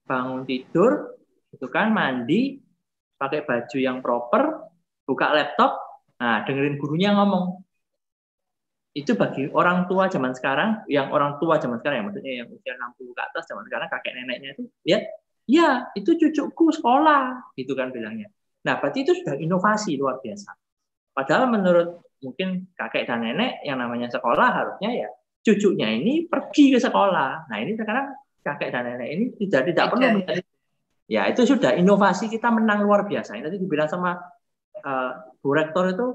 bangun tidur, itu kan mandi, pakai baju yang proper, buka laptop, nah dengerin gurunya ngomong. Itu bagi orang tua zaman sekarang, yang maksudnya yang usia 60 ke atas zaman sekarang, kakek neneknya itu lihat, ya itu cucuku sekolah, gitu kan bilangnya. Nah berarti itu sudah inovasi luar biasa. Padahal menurut mungkin kakek dan nenek yang namanya sekolah harusnya ya cucunya ini pergi ke sekolah. Nah ini sekarang kakek dan nenek ini tidak perlu menjadi, ya itu sudah inovasi kita menang luar biasa. Ini tadi dibilang sama Bu Rektor itu,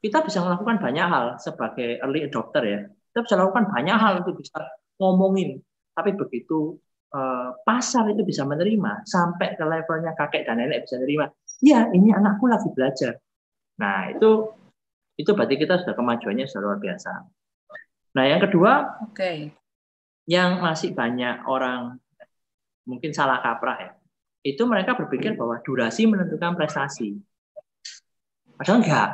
kita bisa melakukan banyak hal sebagai early adopter ya. Kita bisa lakukan banyak hal untuk bisa ngomongin. Tapi begitu pasar itu bisa menerima, sampai ke levelnya kakek dan nenek bisa menerima, ya ini anakku lagi belajar. Nah itu berarti kita sudah kemajuannya sudah luar biasa. Nah yang kedua, yang masih banyak orang mungkin salah kaprah ya, itu mereka berpikir bahwa durasi menentukan prestasi. Padahal enggak.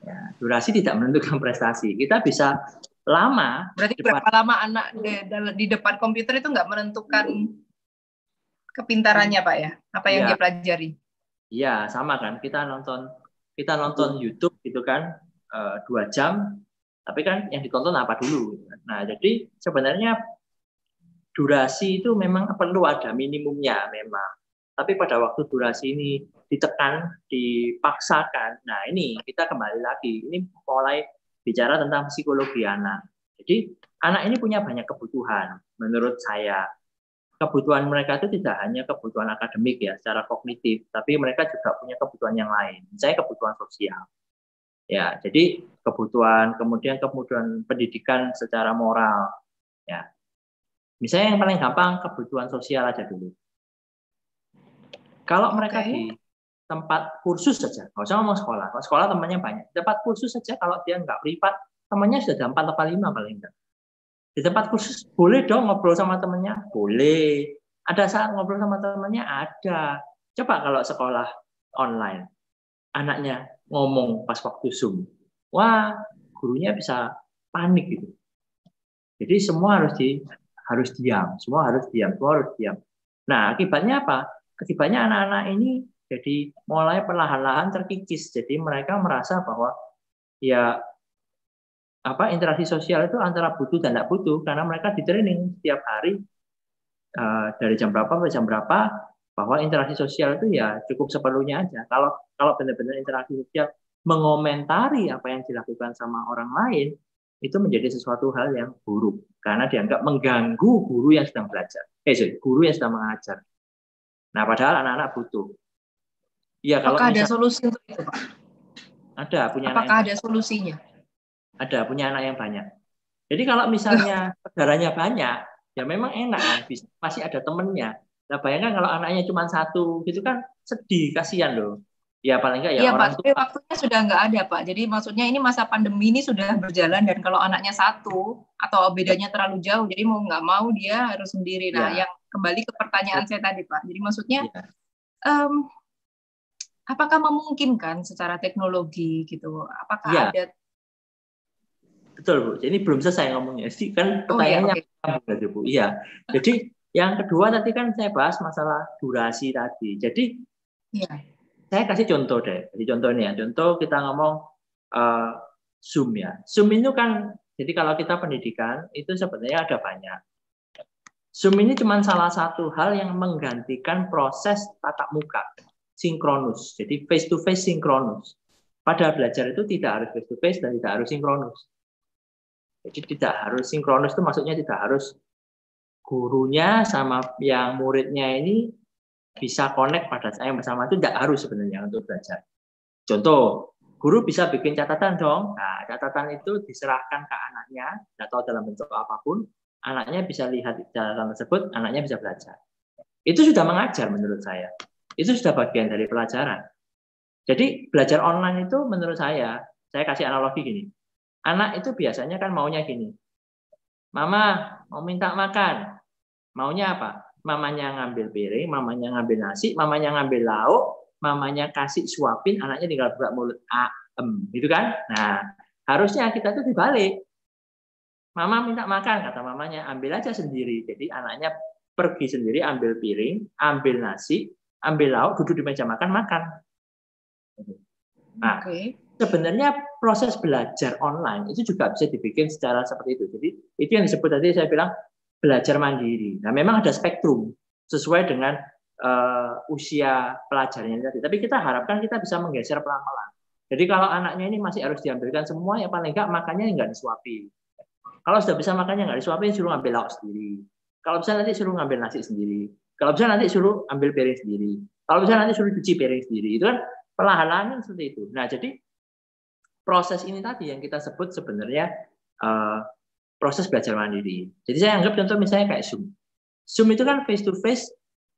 Ya, durasi tidak menentukan prestasi. Kita bisa lama. Berarti berapa lama anak di depan komputer itu nggak menentukan kepintarannya, Pak ya? Apa yang dia pelajari? Iya, sama kan. Kita nonton YouTube gitu kan 2 jam, tapi kan yang ditonton apa dulu. Nah, jadi sebenarnya durasi itu memang perlu ada minimumnya memang. Tapi pada waktu durasi ini ditekan, dipaksakan, nah ini kita kembali lagi, ini mulai bicara tentang psikologi anak. Jadi anak ini punya banyak kebutuhan. Menurut saya, kebutuhan mereka itu tidak hanya kebutuhan akademik ya, secara kognitif, tapi mereka juga punya kebutuhan yang lain. Misalnya kebutuhan sosial. Ya, jadi kemudian kebutuhan pendidikan secara moral. Ya. Misalnya yang paling gampang kebutuhan sosial aja dulu. Kalau mereka di tempat kursus saja, nggak usah ngomong sekolah. Kalau sekolah temannya banyak. Di tempat kursus saja, kalau dia nggak privat, temannya sudah 4 atau 5 paling enggak. Di tempat kursus boleh dong ngobrol sama temannya, boleh. Ada saat ngobrol sama temannya, ada. Coba kalau sekolah online, anaknya ngomong pas waktu Zoom, wah gurunya bisa panik gitu. Jadi semua harus diam, semua harus diam. Nah akibatnya apa? Akibatnya anak-anak ini jadi mulai perlahan-lahan terkikis. Jadi mereka merasa bahwa ya interaksi sosial itu antara butuh dan tidak butuh, karena mereka di training setiap hari dari jam berapa sampai jam berapa bahwa interaksi sosial itu ya cukup seperlunya aja. Kalau benar-benar interaksi sosial mengomentari apa yang dilakukan sama orang lain, itu menjadi sesuatu hal yang buruk karena dianggap mengganggu guru yang sedang belajar. Guru yang sedang mengajar. Nah, padahal anak-anak butuh. Ya, apakah ada solusi untuk itu, Pak? Ada, punya apakah ada solusinya? Ada, punya anak yang banyak. Jadi kalau misalnya saudaranya banyak, ya memang enak kan, masih ada temennya. Nah, bayangkan kalau anaknya cuma 1, gitu kan sedih, kasihan loh. Ya paling enggak ya orang tua. Waktunya sudah nggak ada, Pak. Jadi maksudnya ini masa pandemi ini sudah berjalan, dan kalau anaknya 1 atau bedanya terlalu jauh, jadi mau nggak mau dia harus sendiri. Nah, yang kembali ke pertanyaan saya tadi, Pak. Jadi maksudnya apakah memungkinkan secara teknologi gitu? Apakah ada? Betul, Bu. Jadi belum selesai ngomongnya. Kan pertanyaannya Bu. Iya. Jadi Yang kedua tadi kan saya bahas masalah durasi tadi. Jadi saya kasih contoh deh. Jadi contoh ini ya. Contoh kita ngomong Zoom ya. Zoom itu kan, jadi kalau kita pendidikan itu sebenarnya ada banyak. Zoom ini cuma salah satu hal yang menggantikan proses tatap muka sinkronus. Jadi face to face sinkronus. Pada belajar itu tidak harus face to face dan tidak harus sinkronus. Jadi tidak harus sinkronus itu maksudnya tidak harus gurunya sama yang muridnya ini bisa connect pada saat yang bersama, itu tidak harus sebenarnya untuk belajar. Contoh, guru bisa bikin catatan dong. Nah, catatan itu diserahkan ke anaknya, tidak tahu dalam bentuk apapun, anaknya bisa lihat catatan tersebut, anaknya bisa belajar. Itu sudah mengajar menurut saya. Itu sudah bagian dari pelajaran. Jadi belajar online itu menurut saya kasih analogi gini. Anak itu biasanya kan maunya gini. Mama mau minta makan. Maunya apa? Mamanya ngambil piring, mamanya ngambil nasi, mamanya ngambil lauk, mamanya kasih suapin, anaknya tinggal buka mulut gitu kan? Nah, harusnya kita tuh dibalik. Mama minta makan, kata mamanya, ambil aja sendiri. Jadi anaknya pergi sendiri, ambil piring, ambil nasi, ambil lauk, duduk di meja makan, makan. Nah, sebenarnya proses belajar online itu juga bisa dibikin secara seperti itu. Jadi itu yang disebut tadi saya bilang belajar mandiri. Nah, memang ada spektrum sesuai dengan usia pelajarnya tadi. Tapi kita harapkan kita bisa menggeser pelan-pelan. Jadi kalau anaknya ini masih harus diambilkan semua, ya paling enggak makannya nggak disuapi. Kalau sudah bisa makannya nggak disuapi, suruh ambil lauk sendiri. Kalau bisa nanti suruh ngambil nasi sendiri. Kalau bisa nanti suruh ambil piring sendiri. Kalau bisa nanti suruh cuci piring sendiri. Itu kan perlahan-lahan seperti itu. Nah, jadi proses ini tadi yang kita sebut sebenarnya proses belajar mandiri. Jadi saya anggap contoh misalnya kayak Zoom. Zoom itu kan face to face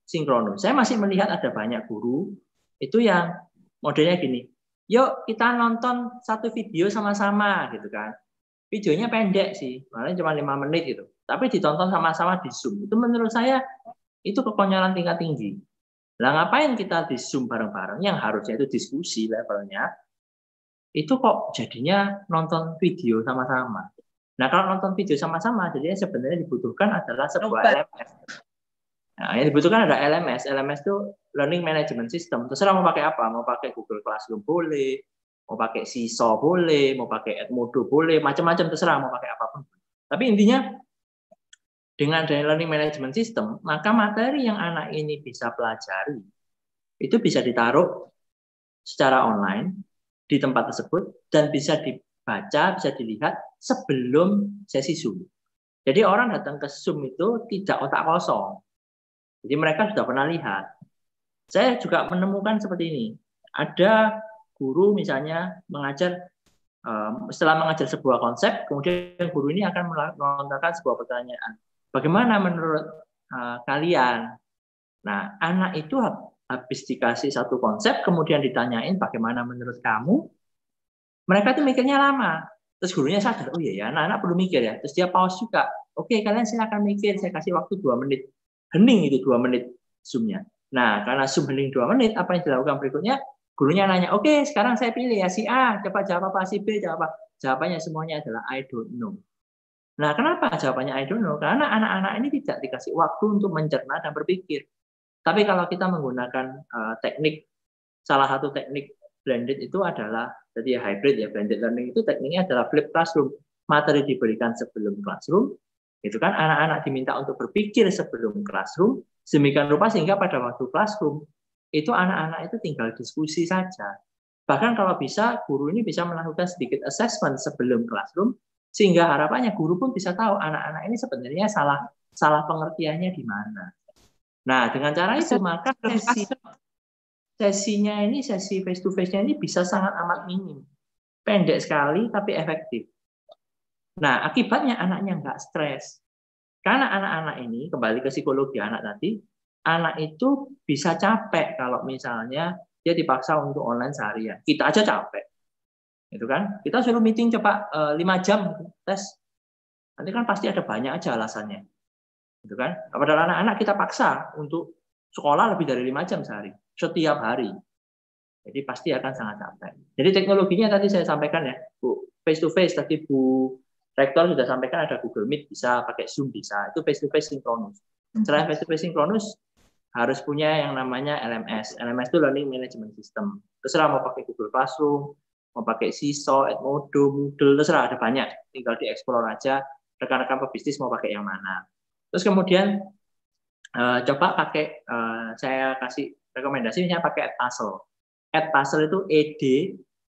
sinkronus. Saya masih melihat ada banyak guru itu yang modelnya gini. Yuk kita nonton satu video sama-sama gitu kan. Videonya pendek sih, malah cuma 5 menit gitu. Tapi ditonton sama-sama di Zoom. Itu menurut saya itu kekonyolan tingkat tinggi. Lah ngapain kita di Zoom bareng-bareng yang harusnya itu diskusi levelnya. Itu kok jadinya nonton video sama-sama. Nah, kalau nonton video sama-sama, jadinya sebenarnya dibutuhkan adalah sebuah LMS. Nah, yang dibutuhkan ada LMS. LMS itu Learning Management System. Terserah mau pakai apa. Mau pakai Google Classroom boleh, mau pakai Seesaw boleh, mau pakai Edmodo boleh, macam-macam terserah mau pakai apapun. Tapi intinya, dengan Learning Management System, maka materi yang anak ini bisa pelajari, itu bisa ditaruh secara online di tempat tersebut, dan bisa dibaca, bisa dilihat sebelum sesi Zoom. Jadi orang datang ke Zoom itu tidak otak kosong. Jadi mereka sudah pernah lihat. Saya juga menemukan seperti ini. Ada guru misalnya mengajar, setelah mengajar sebuah konsep, kemudian guru ini akan melontarkan sebuah pertanyaan. Bagaimana menurut kalian? Nah, anak itu habis dikasih satu konsep, kemudian ditanyain bagaimana menurut kamu, mereka tuh mikirnya lama. Terus gurunya sadar, oh iya ya, anak-anak perlu mikir ya. Terus dia pause juga. Oke, kalian silakan mikir, saya kasih waktu 2 menit. Hening itu 2 menit Zoom-nya. Nah, karena Zoom hening 2 menit, apa yang dilakukan berikutnya? Gurunya nanya, oke, sekarang saya pilih ya si A, coba jawab apa, si B jawab apa. Jawabannya semuanya adalah I don't know. Nah, kenapa jawabannya I don't know? Karena anak-anak ini tidak dikasih waktu untuk mencerna dan berpikir. Tapi kalau kita menggunakan teknik, salah satu teknik blended itu adalah, jadi hybrid ya, blended learning itu tekniknya adalah flip classroom. Materi diberikan sebelum classroom, itu kan anak-anak diminta untuk berpikir sebelum classroom, sedemikian rupa sehingga pada waktu classroom, itu anak-anak itu tinggal diskusi saja. Bahkan kalau bisa, guru ini bisa melakukan sedikit assessment sebelum classroom, sehingga harapannya guru pun bisa tahu anak-anak ini sebenarnya salah pengertiannya di mana. Nah, dengan cara itu maka sesinya ini, sesi face to face-nya ini bisa sangat amat minim. Pendek sekali tapi efektif. Nah, akibatnya anaknya nggak stres. Karena anak-anak ini, kembali ke psikologi anak tadi, anak itu bisa capek kalau misalnya dia dipaksa untuk online seharian. Kita aja capek. Itu kan? Kita suruh meeting coba 5 jam tes. Nanti kan pasti ada banyak aja alasannya. Itu kan? Padahal anak-anak kita paksa untuk sekolah lebih dari 5 jam sehari, setiap hari. Jadi pasti akan sangat capek. Jadi teknologinya tadi saya sampaikan ya, Bu, face to face tadi Bu Rektor sudah sampaikan ada Google Meet bisa, pakai Zoom bisa. Itu face to face sinkronus. Selain face-to-face sinkronus, harus punya yang namanya LMS. LMS itu Learning Management System. Terserah mau pakai Google Classroom, mau pakai Seesaw, Edmodo, Moodle, terserah ada banyak. Tinggal di-explore aja, rekan-rekan pebisnis mau pakai yang mana. Terus kemudian coba pakai, saya kasih rekomendasi misalnya pakai Edpuzzle. Edpuzzle itu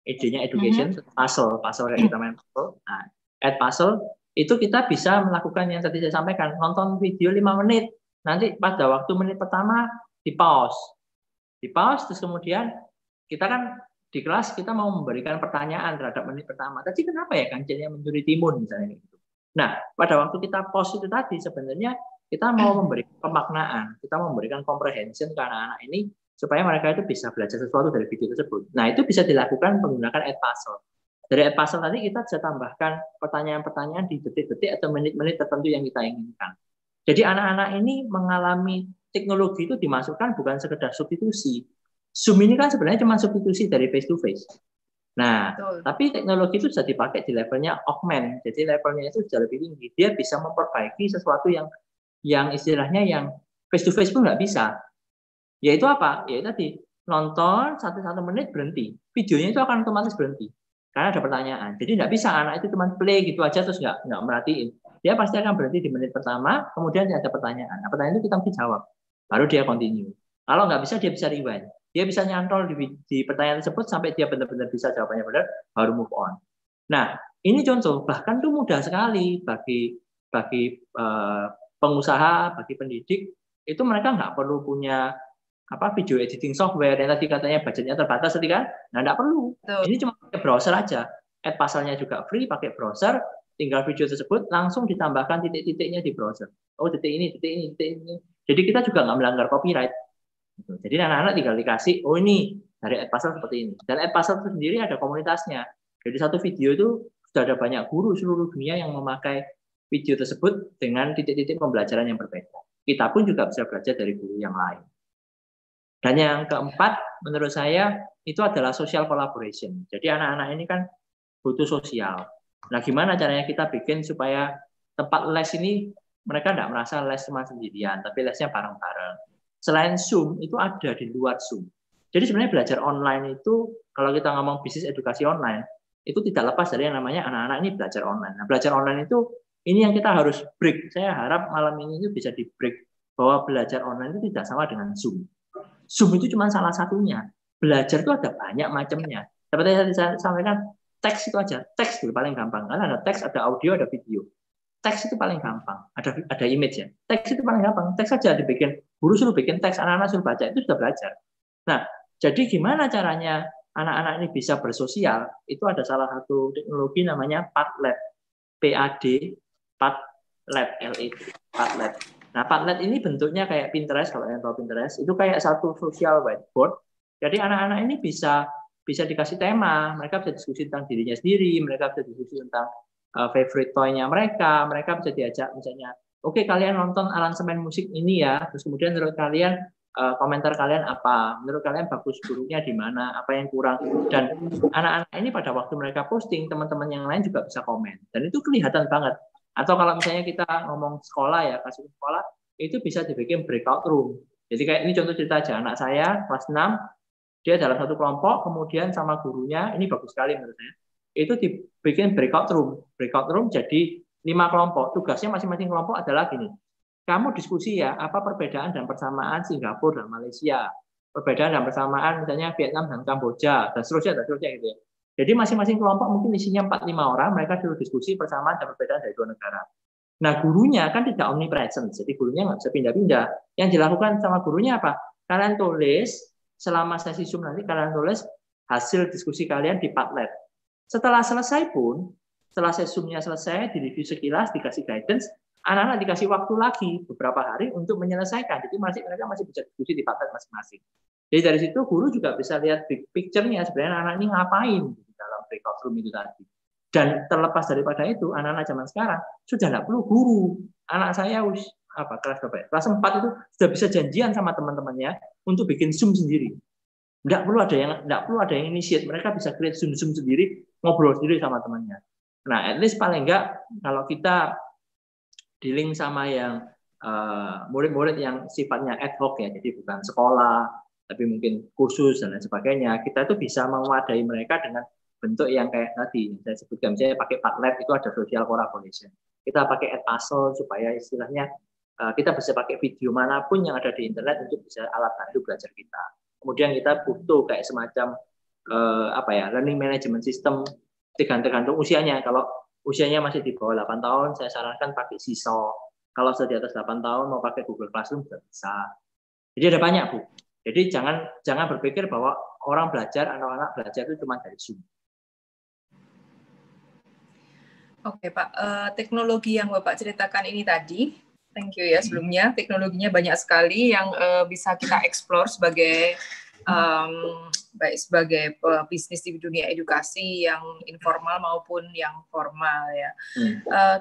ED-nya education, puzzle kayak kita main puzzle. Nah, Edpuzzle itu kita bisa melakukan yang tadi saya sampaikan, nonton video 5 menit. Nanti pada waktu menit pertama di pause, terus kemudian kita kan di kelas kita mau memberikan pertanyaan terhadap menit pertama. Tadi kenapa ya kancilnya mencuri timun misalnya gitu. Nah, pada waktu kita pause itu tadi sebenarnya kita mau memberikan pemaknaan, kita mau memberikan comprehension ke anak-anak ini supaya mereka itu bisa belajar sesuatu dari video tersebut. Nah, itu bisa dilakukan menggunakan Edpuzzle. Dari Edpuzzle tadi kita bisa tambahkan pertanyaan-pertanyaan di detik-detik atau menit-menit tertentu yang kita inginkan. Jadi anak-anak ini mengalami teknologi itu dimasukkan bukan sekedar substitusi. Zoom ini kan sebenarnya cuma substitusi dari face to face. Nah, tapi teknologi itu sudah dipakai di levelnya augment. Jadi levelnya itu sudah lebih tinggi. Dia bisa memperbaiki sesuatu yang istilahnya yang face to face pun nggak bisa. Yaitu apa? Yaitu tadi nonton 1 menit berhenti. Videonya itu akan otomatis berhenti. Karena ada pertanyaan. Jadi nggak bisa anak itu cuma play gitu aja terus nggak merhatiin. Dia pasti akan berhenti di menit pertama, kemudian ada pertanyaan. Nah, pertanyaan itu kita mesti jawab. Baru dia continue. Kalau nggak bisa, dia bisa rewind. Dia bisa nyantol di pertanyaan tersebut sampai dia benar-benar bisa jawabannya benar, baru move on. Nah, ini contoh. Bahkan itu mudah sekali bagi pengusaha, bagi pendidik. Itu mereka nggak perlu punya video editing software yang tadi katanya budgetnya terbatas tadi kan. Nah, nggak perlu. Ini cuma pakai browser aja. Edpuzzle-nya juga free, pakai browser. Tinggal video tersebut langsung ditambahkan titik-titiknya di browser. Oh, titik ini. Jadi kita juga nggak melanggar copyright. Jadi anak-anak tinggal dikasih, oh ini dari Edpuzzle seperti ini. Dan Edpuzzle itu sendiri ada komunitasnya. Jadi satu video itu sudah ada banyak guru seluruh dunia yang memakai video tersebut dengan titik-titik pembelajaran yang berbeda. Kita pun juga bisa belajar dari guru yang lain. Dan yang keempat, menurut saya itu adalah social collaboration. Jadi anak-anak ini kan butuh sosial. Nah, gimana caranya kita bikin supaya tempat les ini mereka tidak merasa les cuma sendirian, tapi lesnya bareng-bareng. Selain Zoom, itu ada di luar Zoom. Jadi sebenarnya belajar online itu, kalau kita ngomong bisnis edukasi online, itu tidak lepas dari yang namanya anak-anak ini belajar online. Nah, belajar online itu, ini yang kita harus break. Saya harap malam ini itu bisa di break, bahwa belajar online itu tidak sama dengan Zoom. Zoom itu cuma salah satunya. Belajar itu ada banyak macamnya. Seperti yang saya sampaikan, teks itu aja. Teks itu paling gampang. Karena ada teks, ada audio, ada video. Teks itu paling gampang. Ada image ya. Teks itu paling gampang. Teks saja dibikin. Guru suruh bikin teks, anak-anak suruh baca. Itu sudah belajar. Nah, jadi gimana caranya anak-anak ini bisa bersosial? Itu ada salah satu teknologi namanya Padlet. PAD, Padlet, LED. Padlet. Nah, Padlet ini bentuknya kayak Pinterest, kalau yang tahu Pinterest, itu kayak satu social whiteboard. Jadi anak-anak ini bisa dikasih tema, mereka bisa diskusi tentang dirinya sendiri, mereka bisa diskusi tentang favorite toy-nya mereka bisa diajak misalnya, oke, kalian nonton aransemen musik ini ya, terus kemudian menurut kalian komentar kalian apa, menurut kalian bagus buruknya di mana, apa yang kurang, dan anak-anak ini pada waktu mereka posting, teman-teman yang lain juga bisa komen, dan itu kelihatan banget. Atau kalau misalnya kita ngomong sekolah ya, kasus sekolah, itu bisa dibikin breakout room. Jadi kayak ini contoh cerita aja, anak saya kelas 6, dia dalam satu kelompok, kemudian sama gurunya, ini bagus sekali menurut saya, itu dibikin breakout room. Breakout room jadi 5 kelompok. Tugasnya masing-masing kelompok adalah gini, kamu diskusi ya, apa perbedaan dan persamaan Singapura dan Malaysia, perbedaan dan persamaan misalnya Vietnam dan Kamboja, dan seterusnya gitu ya. Jadi masing-masing kelompok mungkin isinya 4-5 orang, mereka dulu diskusi persamaan dan perbedaan dari 2 negara. Nah, gurunya kan tidak omnipresent, jadi gurunya nggak bisa pindah-pindah. Yang dilakukan sama gurunya apa? Kalian tulis, selama sesi Zoom nanti kalian tulis hasil diskusi kalian di Padlet. Setelah selesai pun, setelah sesi Zoom-nya selesai, direview sekilas, dikasih guidance, anak-anak dikasih waktu lagi beberapa hari untuk menyelesaikan. Jadi mereka masih bisa diskusi di Padlet masing-masing. Jadi dari situ guru juga bisa lihat big picture-nya sebenarnya anak ini ngapain di dalam breakout room itu tadi. Dan terlepas daripada itu, anak-anak zaman sekarang sudah tidak perlu guru. Anak saya kelas berapa ya? Kelas 4 itu sudah bisa janjian sama teman-temannya untuk bikin Zoom sendiri. Tidak perlu ada yang initiate. Mereka bisa create Zoom sendiri, ngobrol sendiri sama temannya. Nah, at least paling enggak kalau kita dealing sama yang murid-murid yang sifatnya ad hoc ya, jadi bukan sekolah, tapi mungkin kursus dan lain sebagainya, kita itu bisa mewadai mereka dengan bentuk yang kayak tadi saya sebutkan, misalnya pakai Padlet itu ada social collaboration, kita pakai Edpuzzle supaya istilahnya kita bisa pakai video manapun yang ada di internet untuk bisa alat bantu belajar kita. Kemudian kita butuh kayak semacam learning management system, tergantung usianya. Kalau usianya masih di bawah 8 tahun, saya sarankan pakai Seesaw. Kalau sudah di atas 8 tahun mau pakai Google Classroom juga bisa. Jadi ada banyak, Bu. Jadi jangan berpikir bahwa anak-anak belajar itu cuma dari Zoom. Oke, Pak. Teknologi yang Bapak ceritakan ini tadi, thank you ya sebelumnya. Teknologinya banyak sekali yang bisa kita explore sebagai baik sebagai bisnis di dunia edukasi yang informal maupun yang formal ya.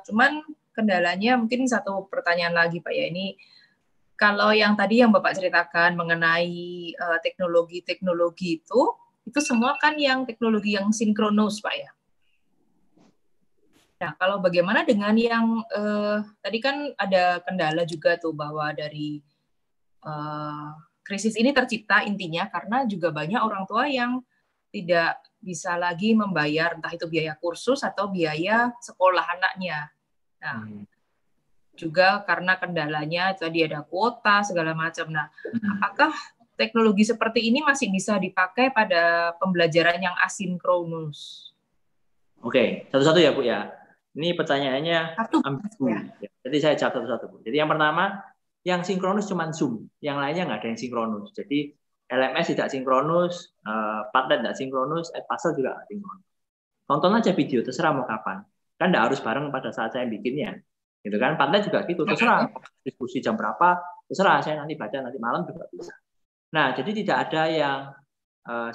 Cuman kendalanya mungkin satu pertanyaan lagi Pak ya, ini kalau yang tadi yang Bapak ceritakan mengenai teknologi-teknologi itu semua kan yang teknologi yang sinkronus Pak ya. Nah, kalau bagaimana dengan yang tadi kan ada kendala juga tuh bahwa dari krisis ini tercipta intinya karena juga banyak orang tua yang tidak bisa lagi membayar entah itu biaya kursus atau biaya sekolah anaknya. Nah, juga karena kendalanya tadi ada kuota segala macam. Nah, apakah teknologi seperti ini masih bisa dipakai pada pembelajaran yang asinkronus? Oke, satu-satu ya Bu ya. Ini pertanyaannya ambigu. Ya. Jadi saya jawab satu-satu Bu. Jadi yang pertama, yang sinkronus cuma Zoom, yang lainnya nggak ada yang sinkronus. Jadi LMS tidak sinkronus, Padlet tidak sinkronus, Edpuzzle juga nggak sinkronus. Tonton aja video, terserah mau kapan. Kan nggak harus bareng pada saat saya bikinnya. Gitu kan, Padlet juga gitu, terserah diskusi jam berapa, terserah saya nanti baca nanti malam juga bisa. Nah, jadi tidak ada yang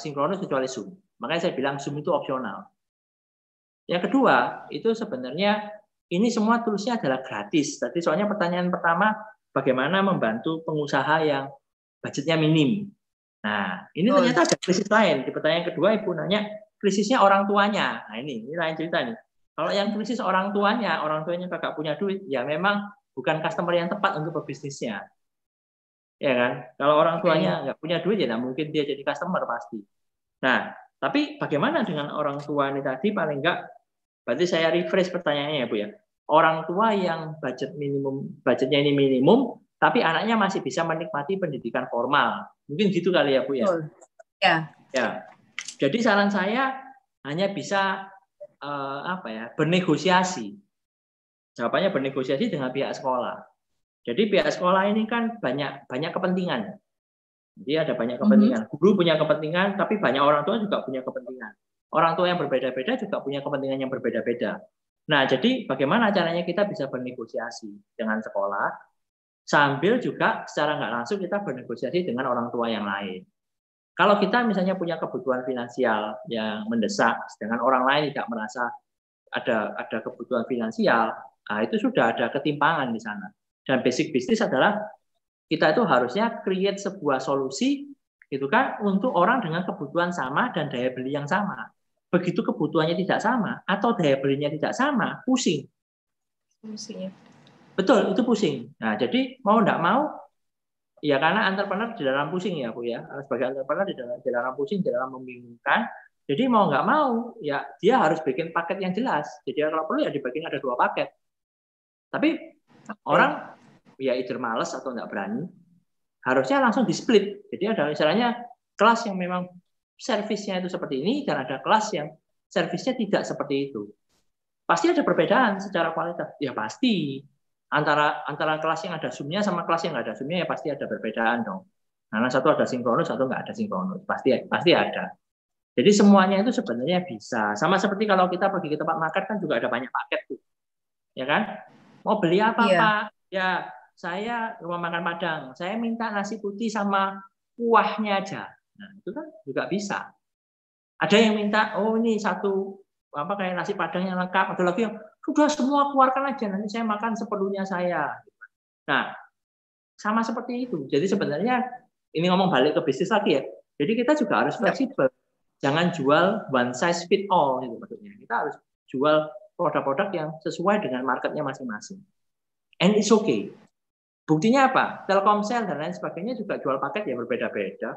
sinkronus kecuali Zoom. Makanya saya bilang Zoom itu opsional. Yang kedua, itu sebenarnya ini semua toolsnya adalah gratis. Tadi soalnya pertanyaan pertama, bagaimana membantu pengusaha yang budgetnya minim. Nah, ini ternyata ada krisis lain. Di pertanyaan kedua, Ibu nanya, krisisnya orang tuanya. Nah, ini lain cerita nih. Kalau yang krisis orang tuanya kagak punya duit, ya memang bukan customer yang tepat untuk berbisnisnya. Ya kan? Kalau orang tuanya nggak punya duit, ya mungkin dia jadi customer pasti. Nah, tapi bagaimana dengan orang tua ini tadi? Paling enggak, berarti saya refresh pertanyaannya ya Bu ya. Orang tua yang budgetnya ini minimum, tapi anaknya masih bisa menikmati pendidikan formal. Mungkin gitu kali ya Bu ya. Ya. Jadi saran saya hanya bisa bernegosiasi. Jawabannya bernegosiasi dengan pihak sekolah. Jadi pihak sekolah ini kan banyak kepentingan. Jadi ada banyak kepentingan. Guru punya kepentingan, tapi banyak orang tua juga punya kepentingan. Orang tua yang berbeda-beda juga punya kepentingan yang berbeda-beda. Nah, jadi bagaimana caranya kita bisa bernegosiasi dengan sekolah, sambil juga secara nggak langsung kita bernegosiasi dengan orang tua yang lain. Kalau kita misalnya punya kebutuhan finansial yang mendesak, sedangkan orang lain tidak merasa ada kebutuhan finansial, nah itu sudah ada ketimpangan di sana. Dan basic bisnis adalah kita itu harusnya create sebuah solusi gitu kan untuk orang dengan kebutuhan sama dan daya beli yang sama. Begitu kebutuhannya tidak sama atau daya belinya tidak sama, pusing. Betul, itu pusing. Nah, jadi mau enggak mau ya karena entrepreneur di dalam pusing ya Bu ya. Sebagai entrepreneur di dalam pusing, di dalam membingungkan. Jadi mau nggak mau ya dia harus bikin paket yang jelas. Jadi kalau perlu ya dibikin ada 2 paket. Tapi orang ya either males atau nggak berani, harusnya langsung di split. Jadi ada misalnya kelas yang memang servisnya itu seperti ini dan ada kelas yang servisnya tidak seperti itu. Pasti ada perbedaan secara kualitas. Ya pasti. Antara kelas yang ada Zoom-nya sama kelas yang nggak ada Zoom-nya ya pasti ada perbedaan dong. Karena satu ada sinkronus, satu nggak ada sinkronus. Pasti ada. Jadi semuanya itu sebenarnya bisa. Sama seperti kalau kita pergi ke tempat makan kan juga ada banyak paket tuh. Ya kan? Mau beli apa, Pak? Ya, saya rumah makan Padang. Saya minta nasi putih sama kuahnya aja. Nah, itu kan juga bisa. Ada yang minta, oh ini satu kayak nasi Padang yang lengkap. Ada lagi yang sudah semua keluarkan aja, nanti saya makan seperlunya saya. Nah, sama seperti itu. Jadi sebenarnya ini ngomong balik ke bisnis lagi ya. Jadi kita juga harus fleksibel. Jangan jual one size fit all gitu maksudnya. Kita harus jual produk-produk yang sesuai dengan marketnya masing-masing. And it's okay. Buktinya apa? Telkomsel dan lain sebagainya juga jual paket yang berbeda-beda.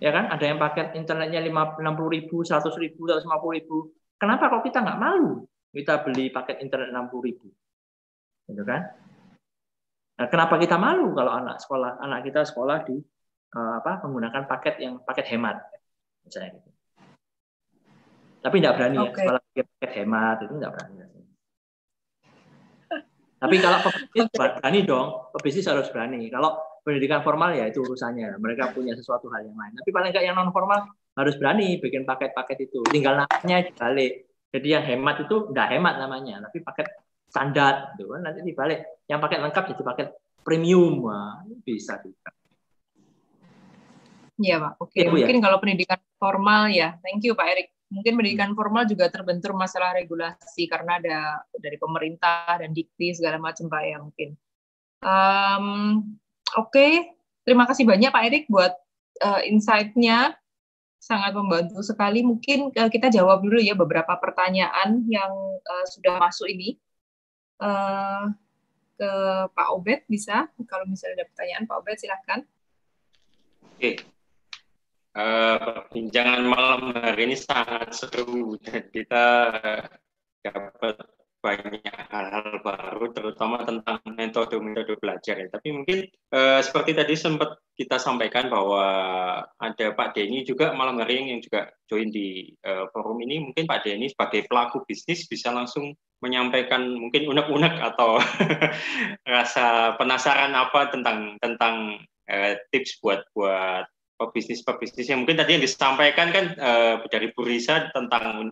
Ya kan? Ada yang paket internetnya 60.000, 100.000, 150.000. Kenapa kok kita nggak malu kita beli paket internet 60.000? Gitu kan? Nah, kenapa kita malu kalau anak kita sekolah di menggunakan paket hemat, misalnya gitu. Tapi nggak berani ya, sekolah paket hemat itu nggak berani. Tapi kalau pebisnis berani dong, pebisnis harus berani. Kalau pendidikan formal ya itu urusannya, mereka punya sesuatu hal yang lain. Tapi paling nggak yang non formal harus berani bikin paket-paket itu. Tinggal namanya dibalik. Jadi yang hemat itu nggak hemat namanya, tapi paket standar, gitu kan. Nanti dibalik, yang paket lengkap jadi paket premium, wah, bisa juga. Iya Pak, oke. Ya, mungkin ya. Kalau pendidikan formal ya, thank you Pak Erik. Mungkin pendidikan formal juga terbentur masalah regulasi karena ada dari pemerintah dan dikti segala macam Pak ya mungkin. Oke. Terima kasih banyak Pak Erik buat insight-nya, sangat membantu sekali. Mungkin kita jawab dulu ya beberapa pertanyaan yang sudah masuk ini. Ke Pak Obed bisa, kalau misalnya ada pertanyaan Pak Obed silahkan. Oke. Perbincangan malam hari ini sangat seru dan kita dapat banyak hal-hal baru, terutama tentang metode belajar ya. Tapi mungkin seperti tadi sempat kita sampaikan bahwa ada Pak Denny juga malam hari ini yang juga join di forum ini. Mungkin Pak Denny sebagai pelaku bisnis bisa langsung menyampaikan mungkin unek-unek atau rasa penasaran apa tentang tips buat pebisnis yang mungkin tadi yang disampaikan kan dari Bu Risa tentang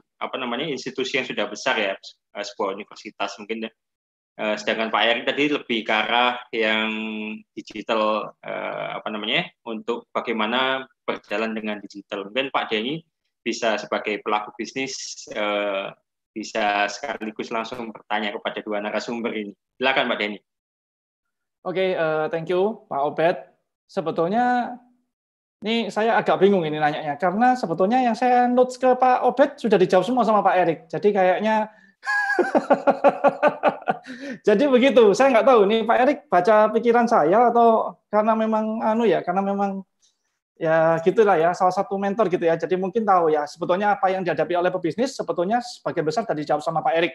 institusi yang sudah besar ya, sebuah universitas mungkin, sedangkan Pak Erik tadi lebih ke arah yang digital, untuk bagaimana berjalan dengan digital. Mungkin Pak Denny bisa sebagai pelaku bisnis bisa sekaligus langsung bertanya kepada dua narasumber ini. Silakan Pak Denny. Oke, thank you Pak Obed. Sebetulnya ini saya agak bingung ini nanyanya, karena sebetulnya yang saya notes ke Pak Obed sudah dijawab semua sama Pak Erik. Jadi kayaknya, jadi begitu. Saya nggak tahu nih Pak Erik baca pikiran saya atau karena memang ya gitulah ya, salah satu mentor gitu ya. Jadi mungkin tahu ya sebetulnya apa yang dihadapi oleh pebisnis sebetulnya sebagian besar tadi dijawab sama Pak Erik.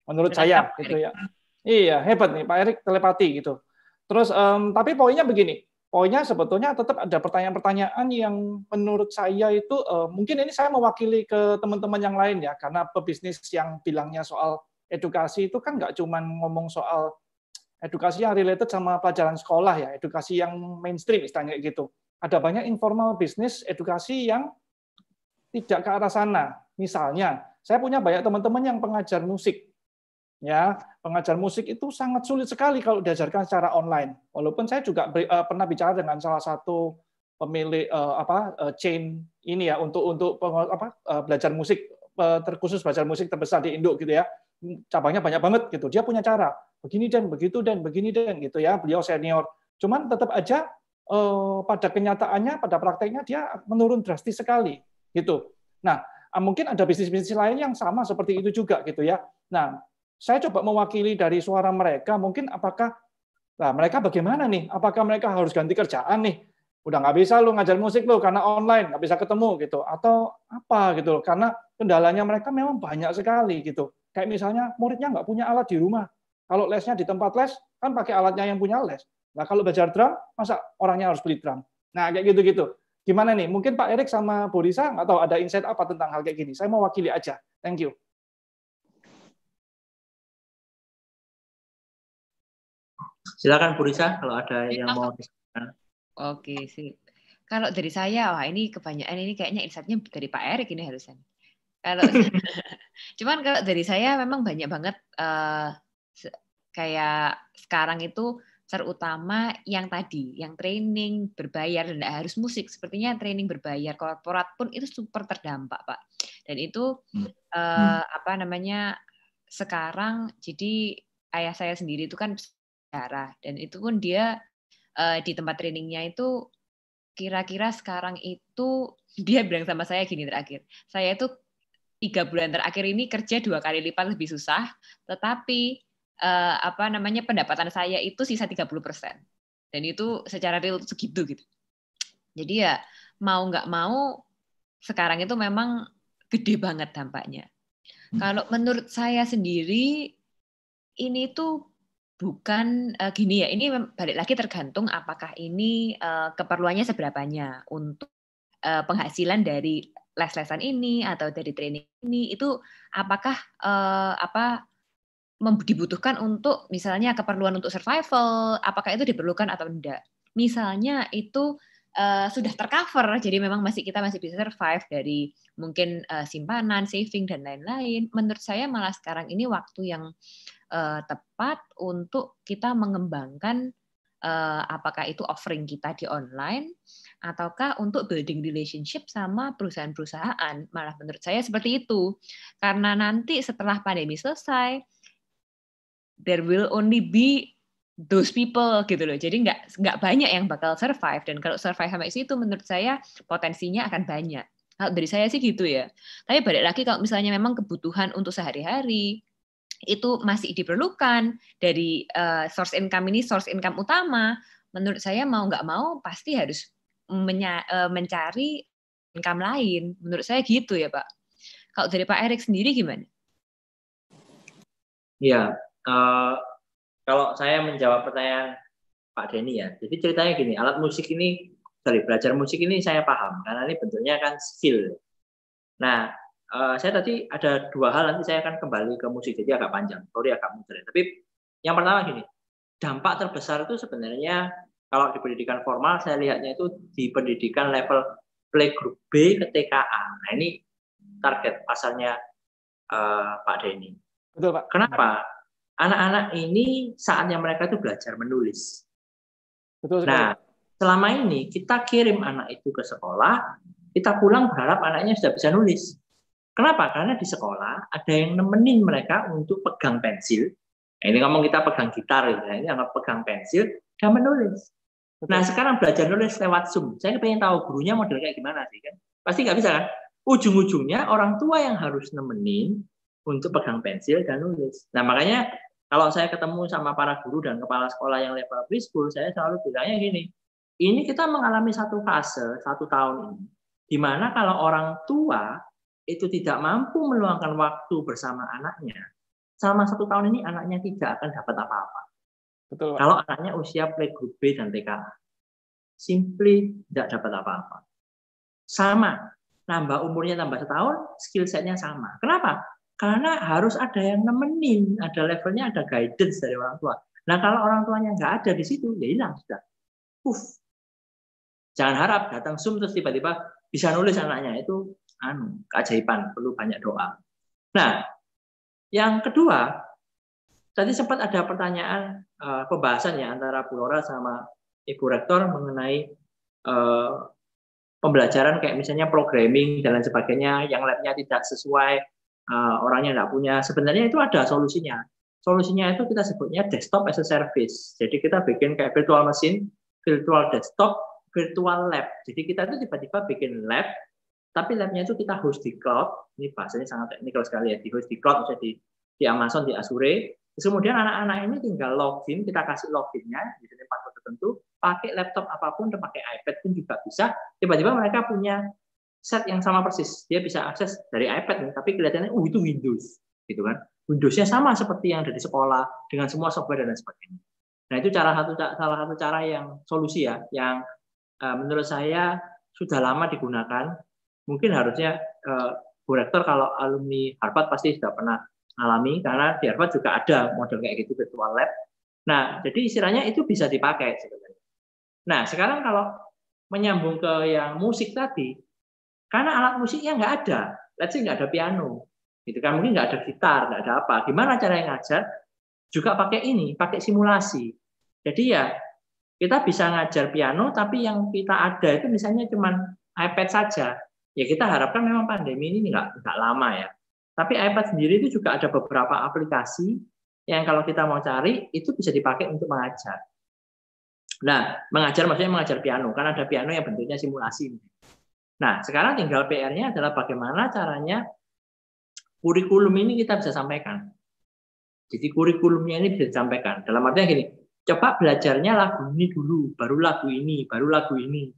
Menurut saya gitu ya. Iya hebat nih Pak Erik, telepati gitu. Terus tapi poinnya begini. Poinnya sebetulnya tetap ada pertanyaan-pertanyaan yang menurut saya itu mungkin ini saya mewakili ke teman-teman yang lain ya, karena pebisnis yang bilangnya soal edukasi itu kan nggak cuma ngomong soal edukasi yang related sama pelajaran sekolah ya, edukasi yang mainstream istilahnya gitu. Ada banyak informal bisnis edukasi yang tidak ke arah sana. Misalnya, saya punya banyak teman-teman yang pengajar musik. Ya, pengajar musik itu sangat sulit sekali kalau diajarkan secara online. Walaupun saya juga pernah bicara dengan salah satu pemilik chain ini ya untuk belajar musik terkhusus belajar musik terbesar di Indo gitu ya. Cabangnya banyak banget gitu. Dia punya cara begini dan begitu dan begini dan gitu ya. Beliau senior. Cuman tetap aja pada kenyataannya, pada prakteknya dia menurun drastis sekali gitu. Nah, mungkin ada bisnis-bisnis lain yang sama seperti itu juga gitu ya. Nah, saya coba mewakili dari suara mereka, mungkin mereka bagaimana nih? Apakah mereka harus ganti kerjaan nih? Udah nggak bisa lu ngajar musik lu karena online, nggak bisa ketemu gitu. Atau apa gitu, karena kendalanya mereka memang banyak sekali gitu. Kayak misalnya muridnya nggak punya alat di rumah. Kalau lesnya di tempat les, kan pakai alatnya yang punya les. Nah kalau belajar drum, masa orangnya harus beli drum? Nah kayak gitu-gitu. Gimana nih? Mungkin Pak Erik sama Bu Risa nggak tahu ada insight apa tentang hal kayak gini. Saya mau wakili aja. Thank you. Silakan Bu Risa kalau ada yang mau disebutkan. Oke, sip. Kalau dari saya, wah ini kebanyakan ini kayaknya insight-nya dari Pak Erik ini harusnya. Cuman kalau dari saya memang banyak banget kayak sekarang itu terutama yang tadi, yang training berbayar dan tidak harus musik. Sepertinya training berbayar korporat pun itu super terdampak, Pak. Dan itu sekarang jadi ayah saya sendiri itu kan darah, dan itu pun dia di tempat trainingnya itu kira-kira sekarang itu dia bilang sama saya gini terakhir, saya itu 3 bulan terakhir ini kerja 2 kali lipat lebih susah, tetapi pendapatan saya itu sisa 30%. Dan itu secara real segitu gitu. Jadi ya mau nggak mau sekarang itu memang gede banget dampaknya. Kalau menurut saya sendiri ini tuh bukan gini ya, ini balik lagi tergantung apakah ini keperluannya seberapanya untuk penghasilan dari les-lesan ini atau dari training ini, itu apakah dibutuhkan untuk misalnya keperluan untuk survival, apakah itu diperlukan atau tidak. Misalnya itu sudah tercover, jadi memang kita masih bisa survive dari mungkin simpanan, saving, dan lain-lain. Menurut saya malah sekarang ini waktu yang tepat untuk kita mengembangkan apakah itu offering kita di online ataukah untuk building relationship sama perusahaan-perusahaan. Malah menurut saya seperti itu. Karena nanti setelah pandemi selesai, there will only be those people gitu loh. Jadi nggak banyak yang bakal survive. Dan kalau survive sampai situ menurut saya potensinya akan banyak. Kalau dari saya sih gitu ya. Tapi balik lagi kalau misalnya memang kebutuhan untuk sehari-hari itu masih diperlukan dari source income ini source income utama, menurut saya mau nggak mau pasti harus mencari income lain. Menurut saya gitu ya Pak. Kalau dari Pak Erik sendiri gimana? Ya, kalau saya menjawab pertanyaan Pak Denny ya, jadi ceritanya gini, belajar musik ini saya paham, karena ini bentuknya kan skill. Nah, saya tadi ada dua hal, nanti saya akan kembali ke musik, jadi agak panjang, agak muter. Tapi yang pertama gini, dampak terbesar itu sebenarnya kalau di pendidikan formal, saya lihatnya itu di pendidikan level playgroup B ke TKA. Nah, ini target pasarnya Pak Denny. Betul, Pak. Kenapa? Anak-anak ini saatnya mereka itu belajar menulis. Betul sekali. Nah, selama ini kita kirim anak itu ke sekolah, kita pulang berharap anaknya sudah bisa nulis. Kenapa? Karena di sekolah ada yang nemenin mereka untuk pegang pensil. Nah, ini ngomong kita pegang gitar, ya. Ini anggap pegang pensil dan menulis. Betul. Nah, sekarang belajar nulis lewat Zoom. Saya pengen tahu gurunya model kayak gimana sih kan? Pasti nggak bisa kan? Ujung-ujungnya orang tua yang harus nemenin untuk pegang pensil dan nulis. Nah, makanya kalau saya ketemu sama para guru dan kepala sekolah yang level preschool, saya selalu bilangnya gini, ini kita mengalami satu fase, 1 tahun ini, di mana kalau orang tua itu tidak mampu meluangkan waktu bersama anaknya, selama 1 tahun ini anaknya tidak akan dapat apa-apa. Betul, Pak. Kalau anaknya usia playgroup B dan TKA, simply tidak dapat apa-apa. Sama, nambah umurnya tambah 1 tahun, skill set-nya sama. Kenapa? Karena harus ada yang nemenin, ada levelnya, ada guidance dari orang tua. Nah, kalau orang tuanya nggak ada di situ, ya hilang sudah. Jangan harap datang Zoom terus tiba-tiba bisa nulis anaknya, itu keajaiban, perlu banyak doa. Nah, yang kedua, tadi sempat ada pertanyaan pembahasan ya antara Bu Lora sama Ibu Rektor mengenai pembelajaran kayak misalnya programming dan lain sebagainya, yang labnya tidak sesuai, orangnya nggak punya. Sebenarnya itu ada solusinya. Solusinya itu kita sebutnya desktop as a service. Jadi kita bikin kayak virtual machine, virtual desktop, virtual lab. Jadi kita itu tiba-tiba bikin lab, tapi labnya itu kita host di cloud. Ini bahasanya sangat teknikal sekali ya, di host di cloud, misalnya di Amazon, di Azure. Terus kemudian anak-anak ini tinggal login, kita kasih loginnya, di sini password tertentu, pakai laptop apapun, dan pakai iPad pun juga bisa. Tiba-tiba mereka punya set yang sama persis. Dia bisa akses dari iPad nih, tapi kelihatannya itu Windows, gitu kan? Windows-nya sama seperti yang ada di sekolah dengan semua software dan lain sebagainya. Nah, itu salah satu cara yang solusi ya, yang menurut saya sudah lama digunakan. Mungkin harusnya Bu Rektor kalau alumni Harvard pasti sudah pernah alami, karena di Harvard juga ada model kayak gitu, virtual lab. Nah, jadi istilahnya itu bisa dipakai sebenarnya. Nah, sekarang kalau menyambung ke yang musik tadi, karena alat musiknya nggak ada, let's say nggak ada piano, gitu kan, mungkin nggak ada gitar, nggak ada apa. Gimana cara yang ngajar? Juga pakai pakai simulasi. Jadi ya kita bisa ngajar piano, tapi yang kita ada itu misalnya cuma iPad saja. Ya kita harapkan memang pandemi ini nggak lama ya. Tapi iPad sendiri itu juga ada beberapa aplikasi yang kalau kita mau cari itu bisa dipakai untuk mengajar. Nah, mengajar maksudnya mengajar piano, karena ada piano yang bentuknya simulasi. Nah, sekarang tinggal PR-nya adalah bagaimana caranya kurikulum ini kita bisa sampaikan. Jadi kurikulumnya ini bisa disampaikan. Dalam artinya gini, coba belajarnya lagu ini dulu, baru lagu ini, baru lagu ini.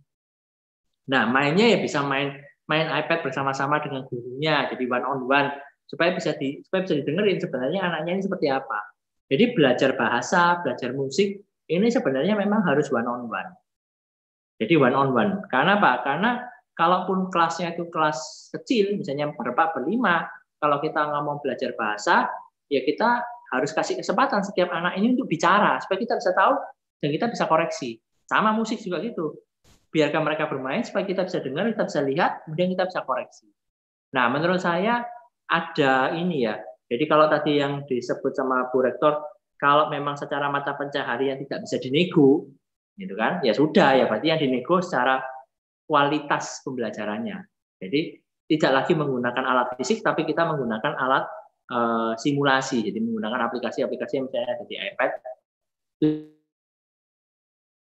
Nah, mainnya ya bisa main iPad bersama-sama dengan gurunya, jadi one on one, supaya bisa didengerin sebenarnya anaknya ini seperti apa. Jadi belajar bahasa, belajar musik ini sebenarnya memang harus one on one. Jadi one on one. Karena apa? Karena kalaupun kelasnya itu kelas kecil, misalnya berempat berlima, kalau kita nggak mau belajar bahasa, ya kita harus kasih kesempatan setiap anak ini untuk bicara supaya kita bisa tahu dan kita bisa koreksi. Sama musik juga gitu. Biarkan mereka bermain supaya kita bisa dengar, kita bisa lihat, kemudian kita bisa koreksi. Nah, menurut saya ada ini ya. Jadi kalau tadi yang disebut sama Bu Rektor, kalau memang secara mata pencaharian tidak bisa dinego, gitu kan? Ya sudah, ya berarti yang dinego secara kualitas pembelajarannya. Jadi tidak lagi menggunakan alat fisik, tapi kita menggunakan alat simulasi. Jadi menggunakan aplikasi-aplikasi yang misalnya ada di iPad.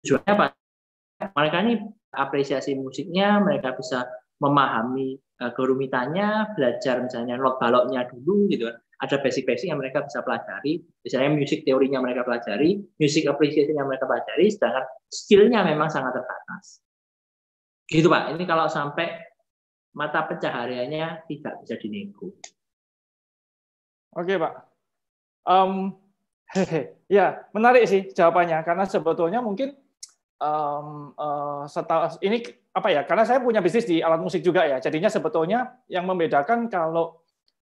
Tujuannya apa? Mereka ini apresiasi musiknya, mereka bisa memahami kerumitannya, belajar misalnya not baloknya dulu gitu kan. Ada basic-basic yang mereka bisa pelajari, misalnya musik teorinya mereka pelajari, musik appreciation-nya mereka pelajari, sedangkan skill-nya memang sangat terbatas. Gitu Pak, ini kalau sampai mata pencahariannya tidak bisa dinego. Oke Pak. Ya, menarik sih jawabannya, karena sebetulnya mungkin ini apa ya? Karena saya punya bisnis di alat musik juga ya. Jadinya sebetulnya yang membedakan kalau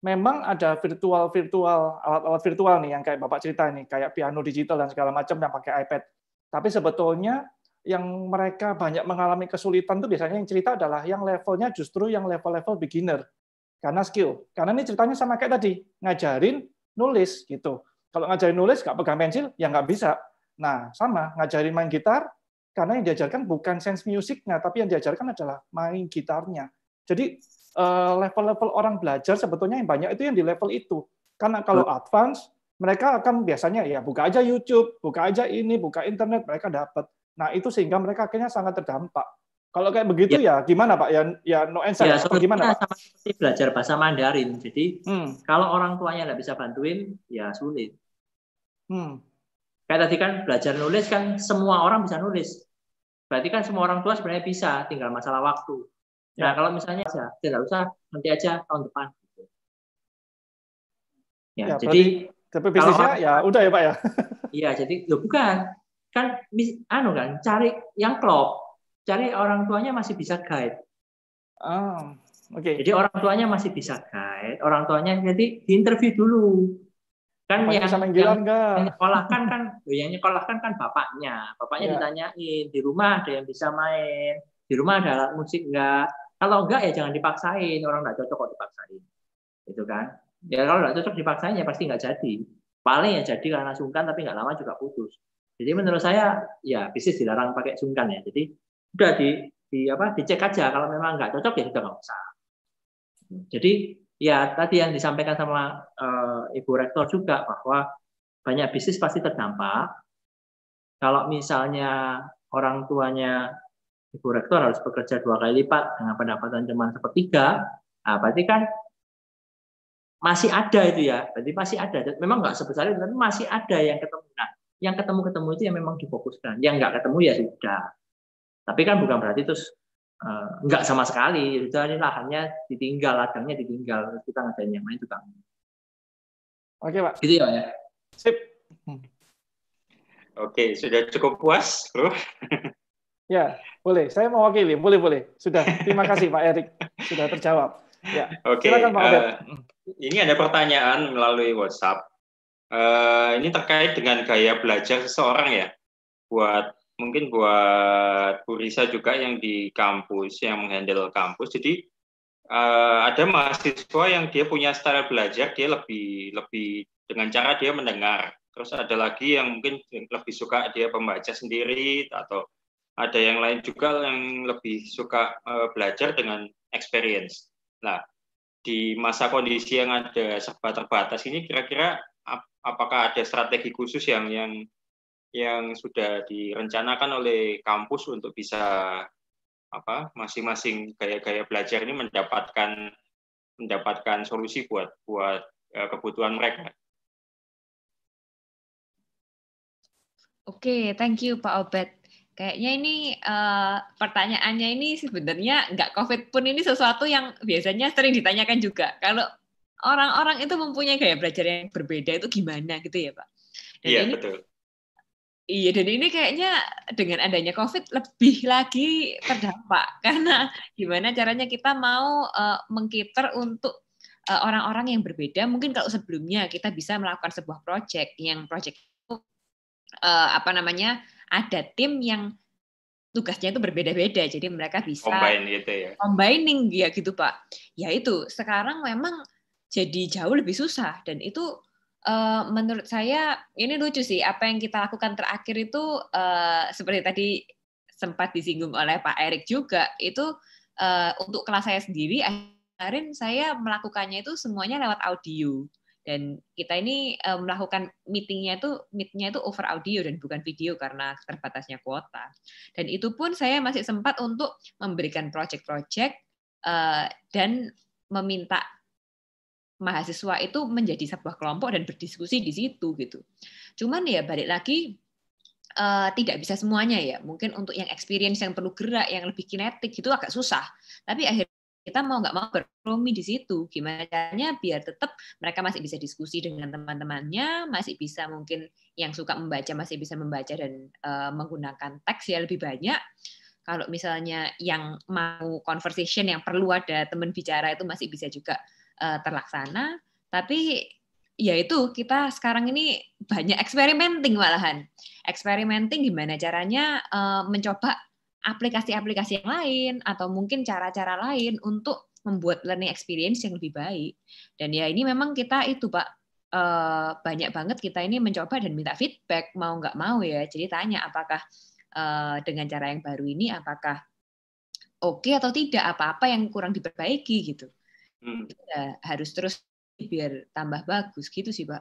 memang ada alat-alat virtual nih yang kayak Bapak cerita nih, kayak piano digital dan segala macam yang pakai iPad. Tapi sebetulnya yang mereka banyak mengalami kesulitan itu biasanya yang cerita adalah yang levelnya justru yang level-level beginner. Karena skill. Karena ini ceritanya sama kayak tadi, ngajarin nulis gitu. Kalau ngajarin nulis nggak pegang pensil, ya nggak bisa. Nah, sama, ngajarin main gitar, karena yang diajarkan bukan sense musiknya, tapi yang diajarkan adalah main gitarnya. Jadi level-level orang belajar sebetulnya yang banyak itu yang di level itu. Karena kalau advance, mereka akan biasanya ya buka aja YouTube, buka aja ini, buka internet, mereka dapat. Nah, itu sehingga mereka akhirnya sangat terdampak. Kalau kayak begitu ya gimana Pak? Ya no answer. Ya, gimana Pak? Sama seperti belajar bahasa Mandarin. Jadi kalau orang tuanya nggak bisa bantuin, ya sulit. Kayak tadi kan belajar nulis kan semua orang bisa nulis. Berarti kan semua orang tua sebenarnya bisa, tinggal masalah waktu. Nah, kalau misalnya tidak usah, nanti aja tahun depan. Ya, jadi tapi bisnisnya ya udah ya Pak ya. Iya, jadi bukan kan cari yang klop, cari orang tuanya masih bisa guide. Jadi orang tuanya masih bisa guide, orang tuanya jadi diinterview dulu. Kan yang nyekolahkan kan bapaknya ditanyain di rumah ada yang bisa main, di rumah ada alat musik enggak. Kalau enggak ya jangan dipaksain, orang enggak cocok kok dipaksain. Gitu kan. Ya kalau enggak cocok dipaksain ya pasti enggak jadi. Paling ya jadi karena sungkan tapi enggak lama juga putus. Jadi menurut saya ya bisnis dilarang pakai sungkan ya. Jadi udah dicek aja kalau memang enggak cocok ya sudah enggak usah. Jadi ya tadi yang disampaikan sama Ibu Rektor juga bahwa banyak bisnis pasti terdampak. Kalau misalnya orang tuanya Ibu Rektor harus bekerja 2 kali lipat dengan pendapatan cuma sepertiga, nah berarti kan masih ada itu ya, berarti masih ada. Memang nggak sebesar itu, tapi masih ada yang ketemu. Nah, yang ketemu itu yang memang difokuskan. Yang nggak ketemu ya sudah. Tapi kan bukan berarti terus nggak sama sekali. Jadi lahannya ditinggal, ladangnya ditinggal. Kita ngadain yang lain juga. Oke Pak. Gitu ya. Sip. Oke, sudah cukup puas, Bro? Ya, boleh. Saya mewakili. Boleh. Sudah. Terima kasih Pak Erik. Sudah terjawab. Ya. Oke. Silakan Pak Obed. Ini ada pertanyaan melalui WhatsApp. Ini terkait dengan gaya belajar seseorang ya. Mungkin buat Bu Risa juga yang di kampus, yang menghandle kampus. Jadi ada mahasiswa yang dia punya style belajar, dia lebih dengan cara dia mendengar. Terus ada lagi yang mungkin lebih suka dia membaca sendiri, atau ada yang lain juga yang lebih suka belajar dengan experience. Nah, di masa kondisi yang ada serba terbatas ini, kira-kira apakah ada strategi khusus yang sudah direncanakan oleh kampus untuk bisa masing-masing gaya-gaya belajar ini mendapatkan solusi buat kebutuhan mereka? Oke, thank you Pak Obed. Kayaknya ini pertanyaannya ini sebenarnya nggak COVID pun ini sesuatu yang biasanya sering ditanyakan juga. Kalau orang-orang itu mempunyai gaya belajar yang berbeda itu gimana gitu ya Pak? Dan Iya, ini, betul. Iya, dan ini kayaknya dengan adanya COVID lebih lagi terdampak. Karena gimana caranya kita mau mengcater untuk orang-orang yang berbeda. Mungkin kalau sebelumnya kita bisa melakukan sebuah project itu ada tim yang tugasnya itu berbeda-beda, jadi mereka bisa Combine gitu ya. Combining ya gitu Pak. Ya itu sekarang memang jadi jauh lebih susah, dan itu menurut saya ini lucu sih, apa yang kita lakukan terakhir itu seperti tadi sempat disinggung oleh Pak Erik juga, itu untuk kelas saya sendiri kemarin saya melakukannya itu semuanya lewat audio. Dan kita ini melakukan meetingnya itu over audio dan bukan video karena terbatasnya kuota. Dan itu pun saya masih sempat untuk memberikan project-project dan meminta mahasiswa itu menjadi sebuah kelompok dan berdiskusi di situ gitu. Cuman ya balik lagi tidak bisa semuanya ya. Mungkin untuk yang experience yang perlu gerak, yang lebih kinetik itu agak susah. Tapi akhirnya kita mau nggak mau berkompromi di situ. Gimana caranya biar tetap mereka masih bisa diskusi dengan teman-temannya, masih bisa mungkin yang suka membaca masih bisa membaca dan menggunakan teks ya lebih banyak. Kalau misalnya yang mau conversation yang perlu ada teman bicara itu masih bisa juga terlaksana. Tapi ya itu kita sekarang ini banyak experimenting malahan. Experimenting gimana caranya mencoba aplikasi-aplikasi yang lain atau mungkin cara-cara lain untuk membuat learning experience yang lebih baik. Dan ya ini memang kita itu Pak banyak banget kita ini mencoba dan minta feedback mau nggak mau ya. Jadi tanya apakah dengan cara yang baru ini apakah oke atau tidak, apa-apa yang kurang diperbaiki gitu. Ya, harus terus biar tambah bagus gitu sih Pak.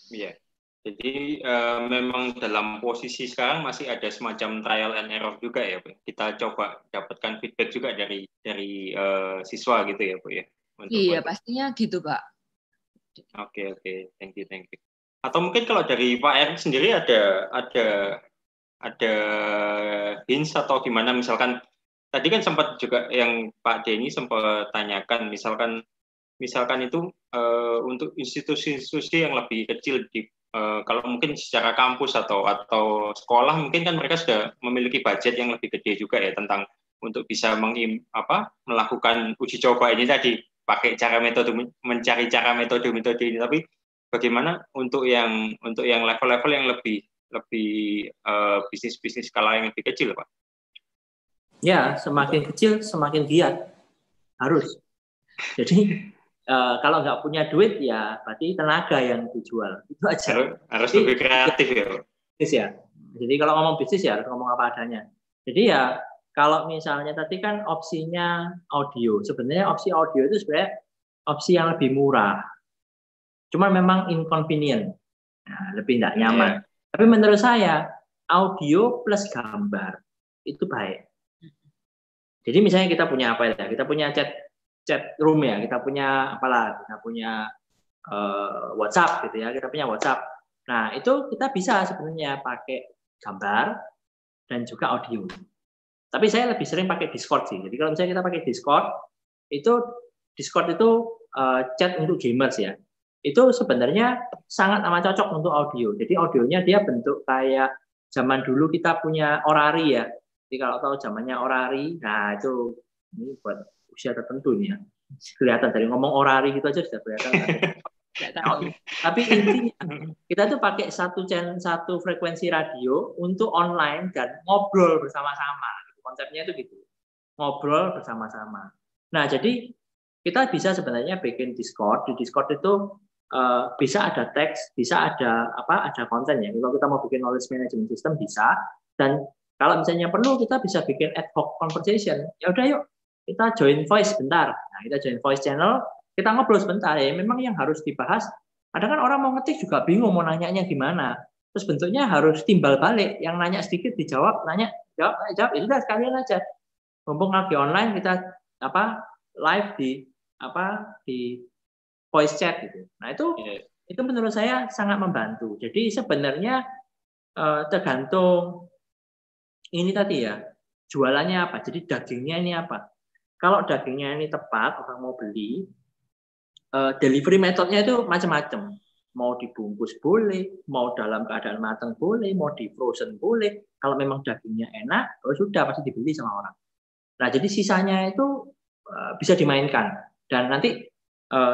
Iya. Jadi memang dalam posisi sekarang masih ada semacam trial and error juga ya, Pak. Kita coba dapatkan feedback juga dari siswa gitu ya, Bu ya. Iya, pastinya gitu, Pak. Oke, thank you. Atau mungkin kalau dari Pak Erik sendiri ada hints atau gimana, misalkan tadi kan sempat juga yang Pak Denny sempat tanyakan, misalkan itu untuk institusi-institusi yang lebih kecil kalau mungkin secara kampus atau sekolah mungkin kan mereka sudah memiliki budget yang lebih gede juga ya tentang untuk bisa melakukan uji coba ini tadi pakai mencari cara metode ini, tapi bagaimana untuk yang level-level yang lebih bisnis skala yang lebih kecil Pak? Ya, semakin kecil semakin giat, harus. Jadi kalau nggak punya duit ya berarti tenaga yang dijual, itu aja. Harus lebih kreatif ya Pak. Ya. Jadi kalau ngomong bisnis ya harus ngomong apa adanya. Jadi ya kalau misalnya tadi kan opsinya audio, sebenarnya opsi audio itu sebenarnya opsi yang lebih murah. Cuma memang inconvenient, lebih tidak nyaman. Yeah. Tapi menurut saya audio plus gambar itu baik. Jadi misalnya kita punya apa ya? Kita punya chat room ya, kita punya apalah, kita punya WhatsApp gitu ya, kita punya WhatsApp. Nah itu kita bisa sebenarnya pakai gambar dan juga audio. Tapi saya lebih sering pakai Discord sih. Jadi kalau misalnya kita pakai Discord itu chat untuk gamers ya. Itu sebenarnya sangat amat cocok untuk audio. Jadi audionya dia bentuk kayak zaman dulu kita punya Orari ya. Jadi kalau tahu zamannya Orari, nah itu ini buat usia tertentu nih ya. Kelihatan dari ngomong Orari gitu aja sudah kelihatan. Tapi intinya kita tuh pakai satu frekuensi radio untuk online dan ngobrol bersama-sama. Konsepnya itu gitu. Ngobrol bersama-sama. Nah, jadi kita bisa sebenarnya bikin Discord. Di Discord itu bisa ada teks, bisa ada konten ya. Kalau kita mau bikin knowledge management system bisa. Dan kalau misalnya perlu kita bisa bikin ad hoc conversation. Ya udah yuk kita join voice sebentar. Nah, kita join voice channel, kita ngobrol sebentar ya. Memang yang harus dibahas, kadang kan orang mau ngetik juga bingung mau nanyanya gimana. Terus bentuknya harus timbal balik. Yang nanya sedikit dijawab, jawab. Itu udah sekalian aja. Mumpung lagi online kita live di voice chat gitu. Nah itu menurut saya sangat membantu. Jadi sebenarnya tergantung ini tadi ya, jualannya apa. Jadi dagingnya ini apa. Kalau dagingnya ini tepat, orang mau beli, delivery metodenya itu macam-macam. Mau dibungkus boleh, mau dalam keadaan matang boleh, mau di frozen boleh. Kalau memang dagingnya enak, sudah pasti dibeli sama orang. Nah, jadi sisanya itu bisa dimainkan. Dan nanti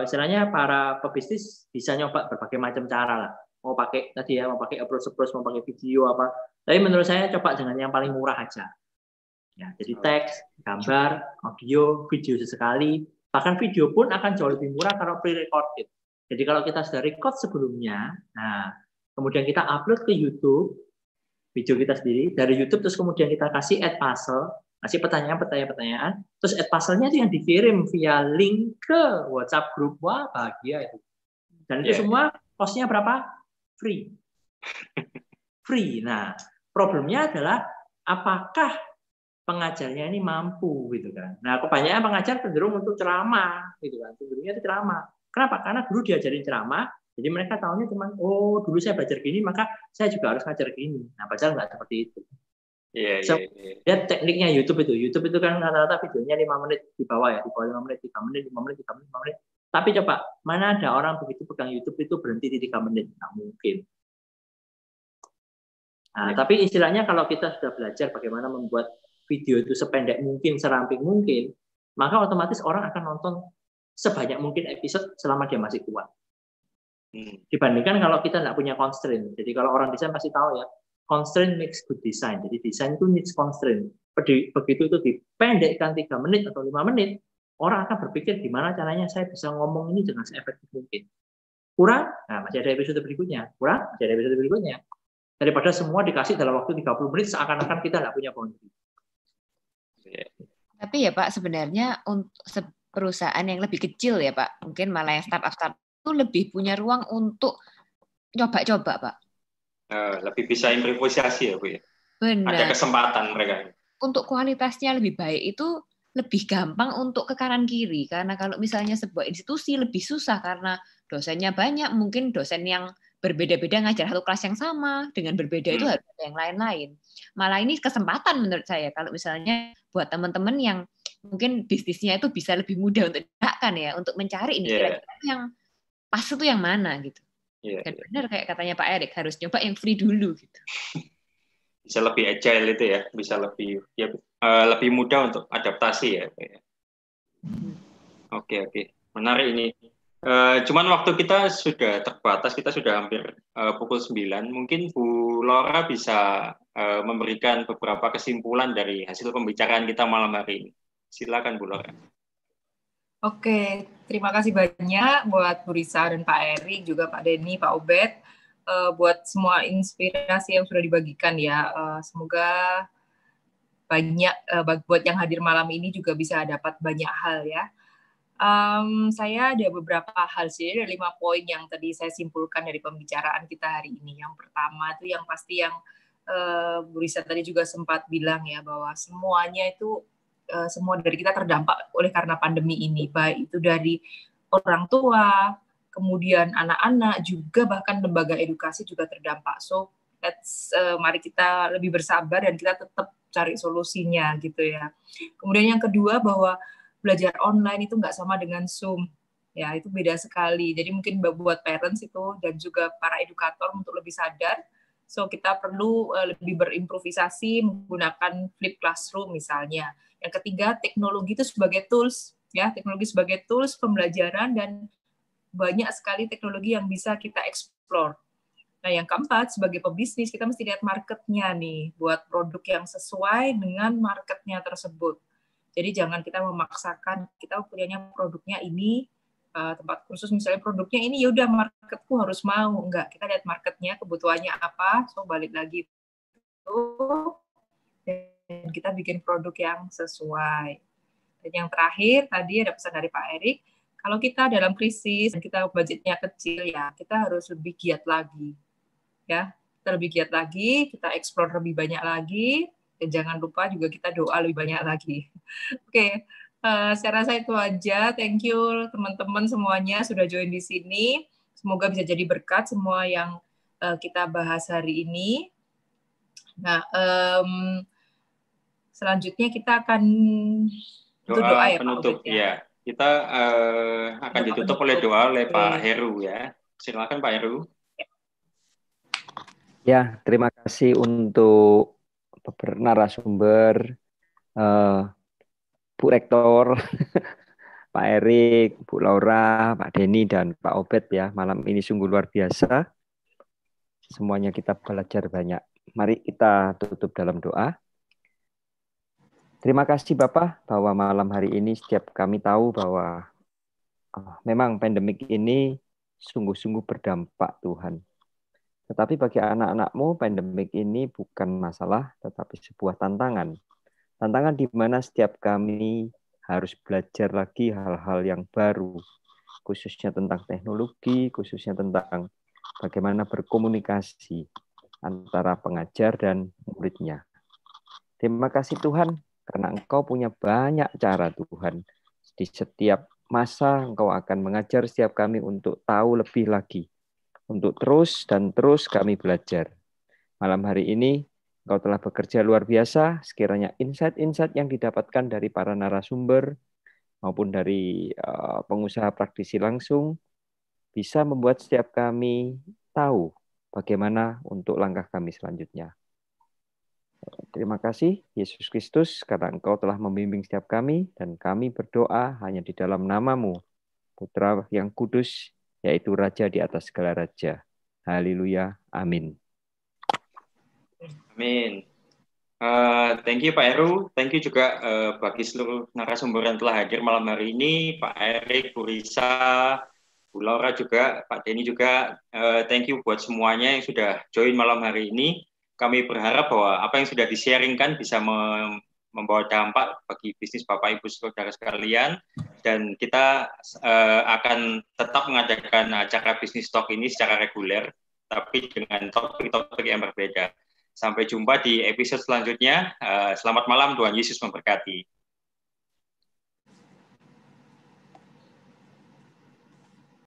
istilahnya para pebisnis bisa nyoba berbagai macam cara lah. Mau pakai tadi ya, mau pakai approach, mau pakai video apa. Tapi menurut saya coba dengan yang paling murah aja. Ya, jadi teks, gambar, audio, video sesekali. Bahkan video pun akan jauh lebih murah kalau pre-recorded. Jadi kalau kita sudah record sebelumnya, nah kemudian kita upload ke YouTube, video kita sendiri, dari YouTube terus kemudian kita kasih add puzzle, kasih pertanyaan, terus add puzzle-nya itu yang dikirim via link ke WhatsApp grup. Wah, bahagia itu. Dan itu semua cost-nya berapa? Free. Free. Nah, problemnya adalah apakah pengajarnya ini mampu gitu kan. Nah, kebanyakan pengajar cenderung untuk ceramah gitu kan. Cenderungnya itu ceramah. Kenapa? Karena dulu diajarin ceramah, jadi mereka tahunya cuma dulu saya belajar gini, maka saya juga harus ngajar gini. Nah, padahal nggak seperti itu. Lihat tekniknya YouTube itu kan rata-rata videonya 5 menit di bawah ya, di bawah 5 menit, 3 menit, 5 menit, 3 menit, 5 menit. Tapi coba, mana ada orang begitu pegang YouTube itu berhenti di 3 menit? Nggak mungkin. Nah, tapi istilahnya kalau kita sudah belajar bagaimana membuat video itu sependek mungkin, seramping mungkin, maka otomatis orang akan nonton sebanyak mungkin episode selama dia masih kuat. Dibandingkan kalau kita nggak punya constraint. Jadi kalau orang desain pasti tahu ya, constraint makes good design. Jadi desain itu needs constraint. Begitu itu dipendekkan 3 menit atau 5 menit, orang akan berpikir gimana caranya saya bisa ngomong ini dengan seefektif mungkin. Kurang? Nah, masih ada episode berikutnya. Kurang? Masih ada episode berikutnya. Daripada semua dikasih dalam waktu 30 menit seakan-akan kita nggak punya boundary. Tapi ya Pak, sebenarnya untuk perusahaan yang lebih kecil ya Pak, mungkin malah yang startup itu lebih punya ruang untuk coba-coba Pak. Lebih bisa improvisasi ya Bu ya. Benar. Ada kesempatan mereka. Untuk kualitasnya lebih baik itu lebih gampang untuk ke kanan kiri, karena kalau misalnya sebuah institusi lebih susah karena dosennya banyak, mungkin dosen yang berbeda-beda ngajar satu kelas yang sama, dengan berbeda itu harus ada yang lain-lain. Malah ini kesempatan menurut saya kalau misalnya buat teman-teman yang mungkin bisnisnya itu bisa lebih mudah untuk digerakkan ya, untuk mencari ini kira-kira yang pas itu yang mana gitu. Dan benar kayak katanya Pak Erik, harus nyoba yang free dulu gitu. Bisa lebih agile itu ya, bisa lebih lebih mudah untuk adaptasi ya. Oke, menarik ini. Cuman waktu kita sudah terbatas, kita sudah hampir pukul 9. Mungkin Bu Laura bisa memberikan beberapa kesimpulan dari hasil pembicaraan kita malam hari ini. Silakan Bu Laura. Oke, terima kasih banyak buat Bu Risa dan Pak Erik, juga Pak Denny, Pak Obed, buat semua inspirasi yang sudah dibagikan ya. Semoga banyak buat yang hadir malam ini juga bisa dapat banyak hal ya. Saya ada beberapa hal sih, ada 5 poin yang tadi saya simpulkan dari pembicaraan kita hari ini. Yang pertama itu yang pasti yang Bu Risa tadi juga sempat bilang ya, bahwa semuanya itu semua dari kita terdampak oleh karena pandemi ini, baik itu dari orang tua, kemudian anak-anak, juga bahkan lembaga edukasi juga terdampak. So mari kita lebih bersabar dan kita tetap cari solusinya gitu ya. Kemudian yang kedua, bahwa belajar online itu nggak sama dengan Zoom. Ya, itu beda sekali. Jadi mungkin buat parents itu dan juga para edukator untuk lebih sadar. So kita perlu lebih berimprovisasi menggunakan flip classroom misalnya. Yang ketiga, teknologi itu sebagai tools, ya, teknologi sebagai tools pembelajaran dan banyak sekali teknologi yang bisa kita explore. Nah, yang keempat, sebagai pebisnis kita mesti lihat marketnya nih, buat produk yang sesuai dengan marketnya tersebut. Jadi jangan kita memaksakan kita punyanya produknya ini, tempat kursus misalnya produknya ini, ya udah marketku harus mau. Enggak, kita lihat marketnya, kebutuhannya apa, so balik lagi itu, dan kita bikin produk yang sesuai. Dan yang terakhir, tadi ada pesan dari Pak Erik, kalau kita dalam krisis, dan kita budgetnya kecil, ya kita harus lebih giat lagi. Ya, kita lebih giat lagi, kita explore lebih banyak lagi, dan jangan lupa juga kita doa lebih banyak lagi. Oke, saya rasa itu aja. Thank you teman-teman semuanya sudah join di sini. Semoga bisa jadi berkat semua yang kita bahas hari ini. Nah, selanjutnya kita akan untuk doa ya penutup, Pak Obed, ya. Kita akan ditutup oleh doa oleh Pak Heru ya. Silakan Pak Heru. Ya, terima kasih untuk narasumber, Bu Rektor, Pak Erik, Bu Laura, Pak Denny, dan Pak Obed ya. Malam ini sungguh luar biasa. Semuanya kita belajar banyak. Mari kita tutup dalam doa. Terima kasih Bapak bahwa malam hari ini setiap kami tahu bahwa memang pandemik ini sungguh-sungguh berdampak Tuhan. Tetapi bagi anak-anak-Mu, pandemik ini bukan masalah, tetapi sebuah tantangan. Tantangan di mana setiap kami harus belajar lagi hal-hal yang baru, khususnya tentang teknologi, khususnya tentang bagaimana berkomunikasi antara pengajar dan muridnya. Terima kasih Tuhan, karena Engkau punya banyak cara Tuhan. Di setiap masa Engkau akan mengajar setiap kami untuk tahu lebih lagi, untuk terus dan terus kami belajar. Malam hari ini Engkau telah bekerja luar biasa, sekiranya insight-insight yang didapatkan dari para narasumber maupun dari pengusaha praktisi langsung bisa membuat setiap kami tahu bagaimana untuk langkah kami selanjutnya. Terima kasih Yesus Kristus karena Engkau telah membimbing setiap kami dan kami berdoa hanya di dalam nama-Mu, Putra yang kudus, yaitu Raja di atas segala raja. Haleluya. Amin. Amin. Thank you Pak Heru. Thank you juga bagi seluruh narasumber yang telah hadir malam hari ini. Pak Erik, Bu Risa, Bu Laura juga, Pak Denny juga. Thank you buat semuanya yang sudah join malam hari ini. Kami berharap bahwa apa yang sudah di-sharingkan bisa membawa dampak bagi bisnis Bapak Ibu Saudara sekalian. Dan kita akan tetap mengadakan acara bisnis talk ini secara reguler, tapi dengan topik-topik yang berbeda. Sampai jumpa di episode selanjutnya. Selamat malam, Tuhan Yesus memberkati.